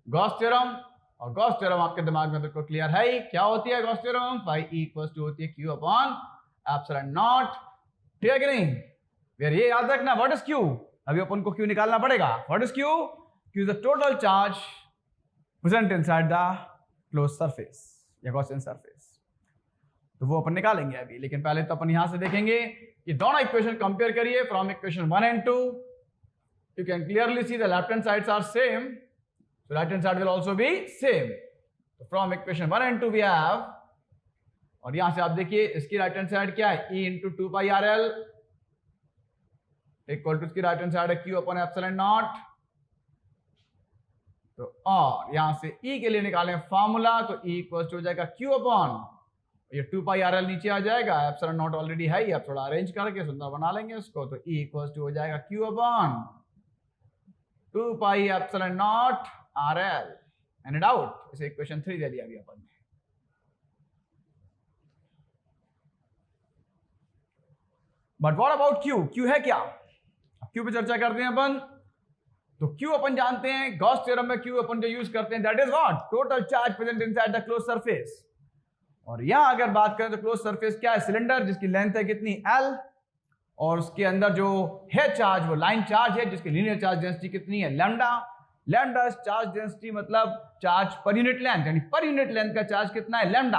गॉस थ्योरम। और गॉस थ्योरम आपके दिमाग में बिल्कुल क्लियर है ही। क्या होती है Gauss theorem? Pi E equals to होती है Q अपॉन एप्सिलॉन नॉट। ठीक है कि नहीं? फिर ये याद रखना, व्हाट इज Q? अभी अपन को Q निकालना पड़ेगा। What is Q? Q is the total charge present inside the close surface या गॉसियन सरफेस। तो वो अपन निकालेंगे अभी, लेकिन पहले तो अपन यहां से देखेंगे ये दोनों इक्वेशन कंपेयर करिए from equation 1 and 2। You can clearly see the left hand sides are same, so right hand side will also be same। तो from equation 1 and 2 we have, और यहां से आप देखिए इसकी राइट हैंड साइड क्या है? E into 2 pi RL equal to इसकी राइट हैंड साइड है Q अपॉन एप्सिलॉन नॉट। तो और यहां से E के लिए निकालें फॉर्मूला, तो E इक्वल टू हो जाएगा Q अपॉन ये 2 pi RL नीचे आ जाएगा, एप्सिलॉन नॉट ऑलरेडी है ही, अब थोड़ा अरेंज करके सुंदर बना लेंगे उसको। तो E इक्वल टू हो जाएगा Q upon 2 pi epsilon naught RL। Any doubt? इसे इक्वेशन 3 दे दिया अभी अपन ने। But what about Q? Q है क्या? अब Q पे चर्चा करते हैं अपन। तो Q अपन जानते हैं, गॉस थ्योरम में Q अपन जो यूज करते हैं that is what? Total charge present inside the close surface. और यहां अगर बात करें तो क्लोज सरफेस क्या है? सिलेंडर, जिसकी लेंथ है कितनी? L, और उसके अंदर जो है चार्ज वो लाइन चार्ज है जिसकी लीनियर चार्ज डेंसिटी कितनी है? लैम्डा। लैम्डा चार्ज डेंसिटी मतलब चार्ज पर यूनिट लेंथ, यानी पर यूनिट लेंथ का चार्ज कितना है? लैम्डा।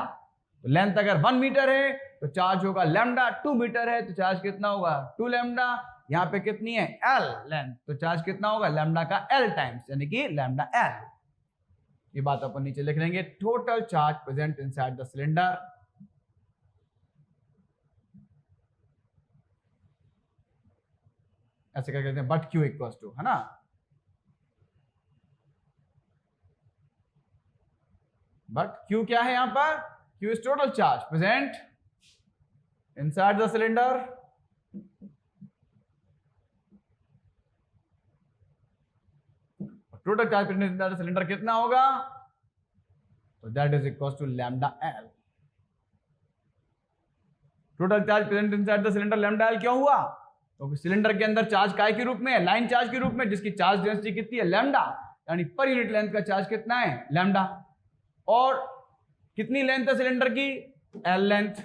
तो लेंथ अगर 1 मीटर है तो चार्ज होगा लैम्डा, 2 मीटर है तो चार्ज कितना होगा? 2 लैम्डा। यहाँ पे कितनी है? L लेंथ, तो चार्ज कितना होगा? लैम्डा का L टाइम्स, यानी कि लैम्डा L। ये बात अपन नीचे लिख लेंगे, total charge present inside the cylinder. ऐसे क्या कहते हैं? बट Q इक्वल्स टू, है ना? बट Q क्या है यहां पर? Q is total charge present inside the cylinder. Total charge present inside the cylinder कितना होगा? तो that is equals to lambda L। Total charge present inside the cylinder lambda L क्यों हुआ? तो सिलेंडर के अंदर चार्ज काय के रूप में है? लाइन चार्ज के रूप में, जिसकी चार्ज डेंसिटी कितनी है? लैम्डा, यानी पर यूनिट लेंथ का चार्ज कितना है? लैम्डा। और कितनी लेंथ है सिलेंडर की? L length.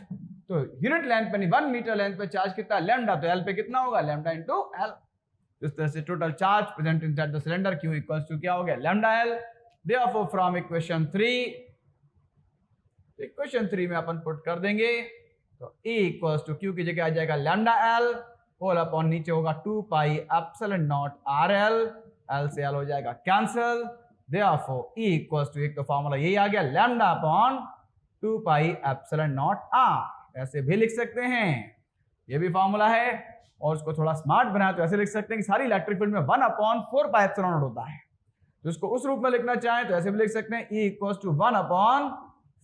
तो यूनिट लेंथ पे नहीं, 1 मीटर लेंथ पे चार्ज कितना है? लैम्डा। तो L पे कितना होगा? Lambda into L। इस तरह से total charge present inside the cylinder Q equals to क्या हो गया? Lambda L। Therefore from equation 3, equation 3 में अपन पुट कर देंगे तो E इक्वल्स टू Q की जगह आ जाएगा लैम्डा L होल अपॉन नीचे होगा 2 pi epsilon naught RL, L से L हो जाएगा cancel, therefore E equals to, एक तो फॉर्मूला यही आ गया, lambda upon 2 pi epsilon naught R। ऐसे भी लिख सकते हैं, ये भी फॉर्मूला है। और उसको थोड़ा स्मार्ट बनाया तो ऐसे लिख सकते हैं कि सारी इलेक्ट्रिक फील्ड में 1 अपॉन 4 पाई एप्सिलॉन नॉट होता है। तो इसको उस रूप में लिखना चाहें तो ऐसे भी लिख सकते हैं, E equals to 1 upon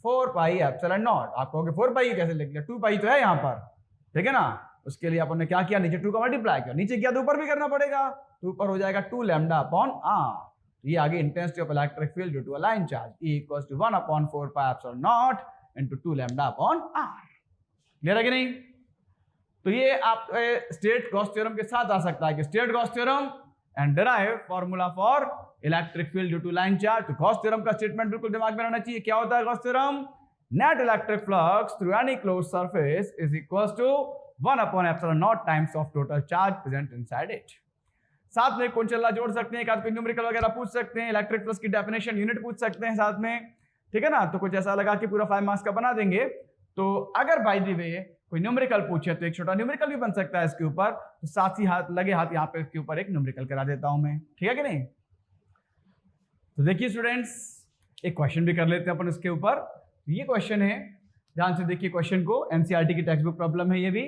4 pi epsilon naught. आप कहोगे 4 पाई कैसे लिख लिया, 2 पाई तो है यहाँ पर, ठीक है ना। उसके लिए अपन ने क्या किया, नीचे 2 का मल्टीप्लाई किया, नीचे किया तो ऊपर भी करना पड़ेगा, तो ऊपर हो जाएगा 2 लैम्डा अपॉन R। ये आगे intensity of electric field due to a line charge, E equals to 1 upon 4 pi epsilon not into 2 lambda upon R। Clear है कि नहीं। तो ये आप स्टेट गॉस थ्योरम के साथ आ सकता है कि state Gauss theorem and derive formula for electric field due to line charge. तो गॉस थ्योरम का स्टेटमेंट बिल्कुल दिमाग में रहना चाहिए। क्या होता है Gauss theorem, net electric flux through any closed surface is equals to 1 upon epsilon naught times of total charge present inside it. साथ में कुंचला जोड़ सकते हैं, एक आध न्यूमेरिकल वगैरह पूछ सकते हैं, इलेक्ट्रिक फ्लक्स की डेफिनेशन यूनिट पूछ सकते हैं साथ में, ठीक है ना। तो कुछ ऐसा लगा कि पूरा 5 मार्क्स का बना देंगे। तो अगर बाय द वे कोई न्यूमेरिकल पूछे तो एक छोटा न्यूमेरिकल भी बन सकता है इसके ऊपर, तो साथ ही हाथ लगे हाथ यहाँ पे इसके ऊपर एक न्यूमेरिकल करा देता हूं मैं, ठीक है कि नहीं। तो देखिए स्टूडेंट्स, एक क्वेश्चन भी कर लेते हैं अपन इसके ऊपर। ये क्वेश्चन है, ध्यान से देखिए क्वेश्चन को, एनसीईआरटी की टेक्स्ट बुक प्रॉब्लम है ये भी।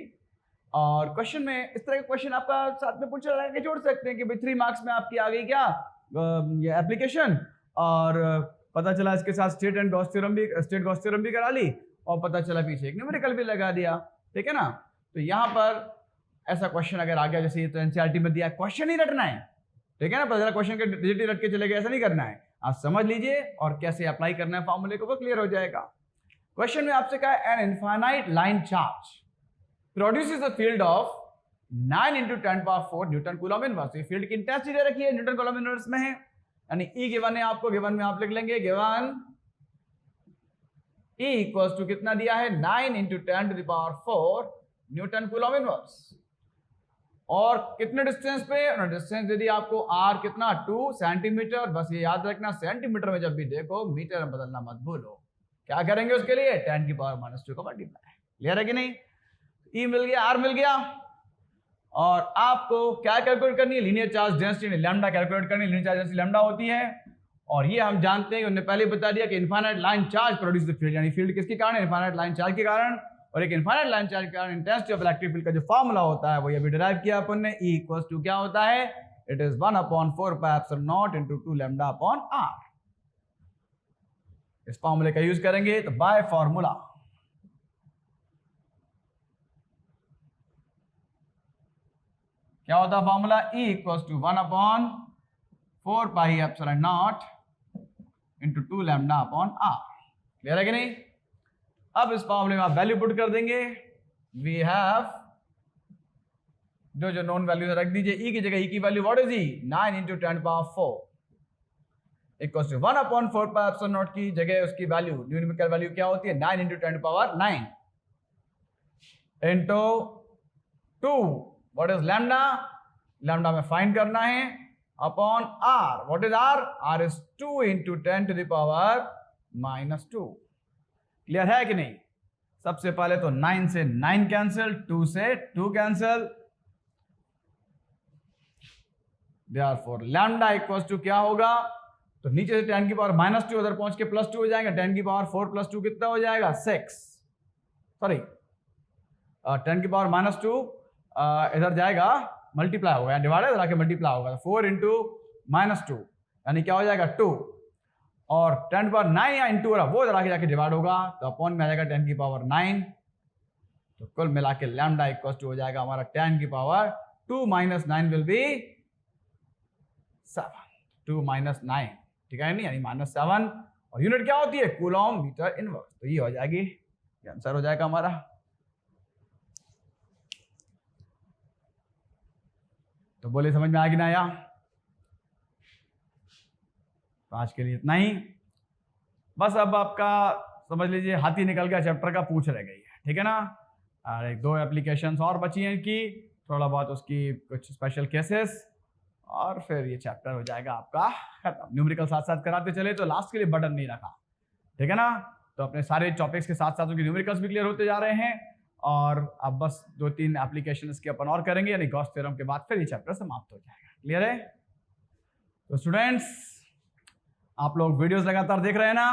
और क्वेश्चन में इस तरह का क्वेश्चन आपका साथ में पूछा जाएगा कि जोड़ सकते हैं कि भाई 3 मार्क्स में आपकी आ गई क्या ये एप्लीकेशन, और पता चला इसके साथ स्टेट गॉस थ्योरम भी करा ली, और पता चला पीछे एक न्यूमेरिकल भी लगा दिया, ठीक है ना। तो यहाँ पर ऐसा क्वेश्चन अगर आ गया, जैसे ये तो एनसीईआरटी में दिया, क्वेश्चन ही रटना है, ठीक है ना। पता चला क्वेश्चन के डिजिट रट के चले गए, ऐसा नहीं करना है। आप समझ लीजिए और कैसे अप्लाई करना है फॉर्मूले को, वो क्लियर हो जाएगा। क्वेश्चन में आपसे कहा है, an infinite line charge produces a field of 9 × 10⁴ Newton coulomb inverse. ये फील्ड की इंटेंसिटी दे रखी है, न्यूटन कूलम इनवर्स में है, यानी E गिवन है आपको, गिवन में आप लिख लेंगे गिवन E इक्वल्स टू कितना दिया है, 9 × 10⁴ न्यूटन कूलम इनवर्स। और कितने डिस्टेंस पे, डिस्टेंस दे दिया आपको R कितना 2 सेंटीमीटर। बस ये याद रखना, सेंटीमीटर में जब भी देखो मीटर में बदलना मत भूलो। क्या करेंगे उसके लिए, 10⁻² का मल्टीप्लाई। क्लियर है कि नहीं। E मिल गया, R मिल गया, और आपको क्या कैलकुलेट करनी है, linear charge density, lambda calculate करनी है। लीनियर चार्ज डेंसिटी लैम्डा होती है, और ये हम जानते हैं, उन्होंने पहले बता दिया कि infinite line charge produce the field, यानी फील्ड किसके कारण, इनफाइनाइट लाइन चार्ज के कारण। और एक इनफाइनाइट लाइन चार्ज के कारण इंटेंसिटी ऑफ इलेक्ट्रिक फील्ड का जो फॉर्मूला होता है वो अभी डिराइव किया अपन ने। E इक्वल्स टू क्या होता है, it is 1 upon 4 pi epsilon not into 2 lambda upon R। इस फॉर्मूले का यूज करेंगे तो बाय फॉर्मूला क्या होता है formula, E equals to 1 upon 4 pi epsilon not into 2 lambda upon R। Clear है कि नहीं। अब इस फॉर्मूले में आप वैल्यू पुट कर देंगे। वी हैव जो नॉन वैल्यू रख दीजिए, E की जगह E की value what is E, 9 × 10⁴ equals to 1 upon 4 pi epsilon naught की जगह उसकी वैल्यू, न्यूमेरिकल वैल्यू क्या होती है, 9 × 10⁹ into 2 what is lambda, lambda में फाइंड करना है, upon R। What is R, R is 2 × 10⁻²। Clear है कि नहीं। सबसे पहले तो 9 से 9 कैंसिल, 2 से 2 cancel, therefore lambda equals to क्या होगा, तो नीचे से 10⁻² उधर पहुंच के +2 हो जाएगा, 10⁻4 + 2 कितना हो जाएगा 6, सॉरी 10⁻² इधर जाएगा मल्टीप्लाई होगा, डिवाइड इधर आके मल्टीप्लाई होगा, 4 × -2 यानी क्या हो जाएगा 2, और 10⁻9 या इंटू वो इधर आके जाके डिवाइड होगा, तो अपॉन में आ जाएगा 10⁻9। तो कुल मिला के लैम्डा इक्वल टू हो जाएगा हमारा 10⁻2 - 9 विल बी 7, 2 - 9, ठीक है नहीं, यानी -7, और यूनिट क्या होती है, कूलम मीटर इनवर्स। तो ये हो जाएगी, ये आंसर हो जाएगा हमारा। तो बोले समझ में आ गई ना या। तो आज के लिए इतना ही, बस अब आपका समझ लीजिए हाथी निकल गया, चैप्टर का पूछ रह गई है, ठीक है ना। और 1-2 एप्लीकेशंस और बची हैं की, थोड़ा बहुत उसकी कुछ स्पेशल केसेस, और फिर ये चैप्टर हो जाएगा आपका खत्म। न्यूमेरिकल साथ साथ कराते चले तो लास्ट के लिए बटन नहीं रखा, ठीक है ना। तो अपने सारे टॉपिक्स के साथ साथ उनके न्यूमेरिकल्स भी क्लियर होते जा रहे हैं, और अब बस 2-3 एप्लीकेशन इसके अपन और करेंगे, यानी गॉस थ्योरम के बाद फिर ये चैप्टर समाप्त हो जाएगा। क्लियर है? तो स्टूडेंट्स, आप लोग वीडियोस लगातार देख रहे हैं ना?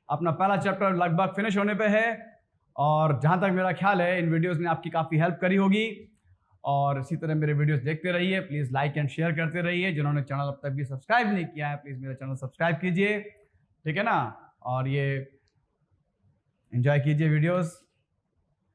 अपना पहला चैप्टर लगभग फिनिश होने पे है, और जहां तक मेरा ख्याल है इन वीडियोस ने आपकी काफ़ी हेल्प करी होगी। और इसी तरह मेरे वीडियोस देखते रहिए, प्लीज़ लाइक एंड शेयर करते रहिए। जिन्होंने चैनल अब तक भी सब्सक्राइब नहीं किया है, प्लीज़ मेरा चैनल सब्सक्राइब कीजिए, ठीक है ना? और ये एंजॉय कीजिए वीडियोस।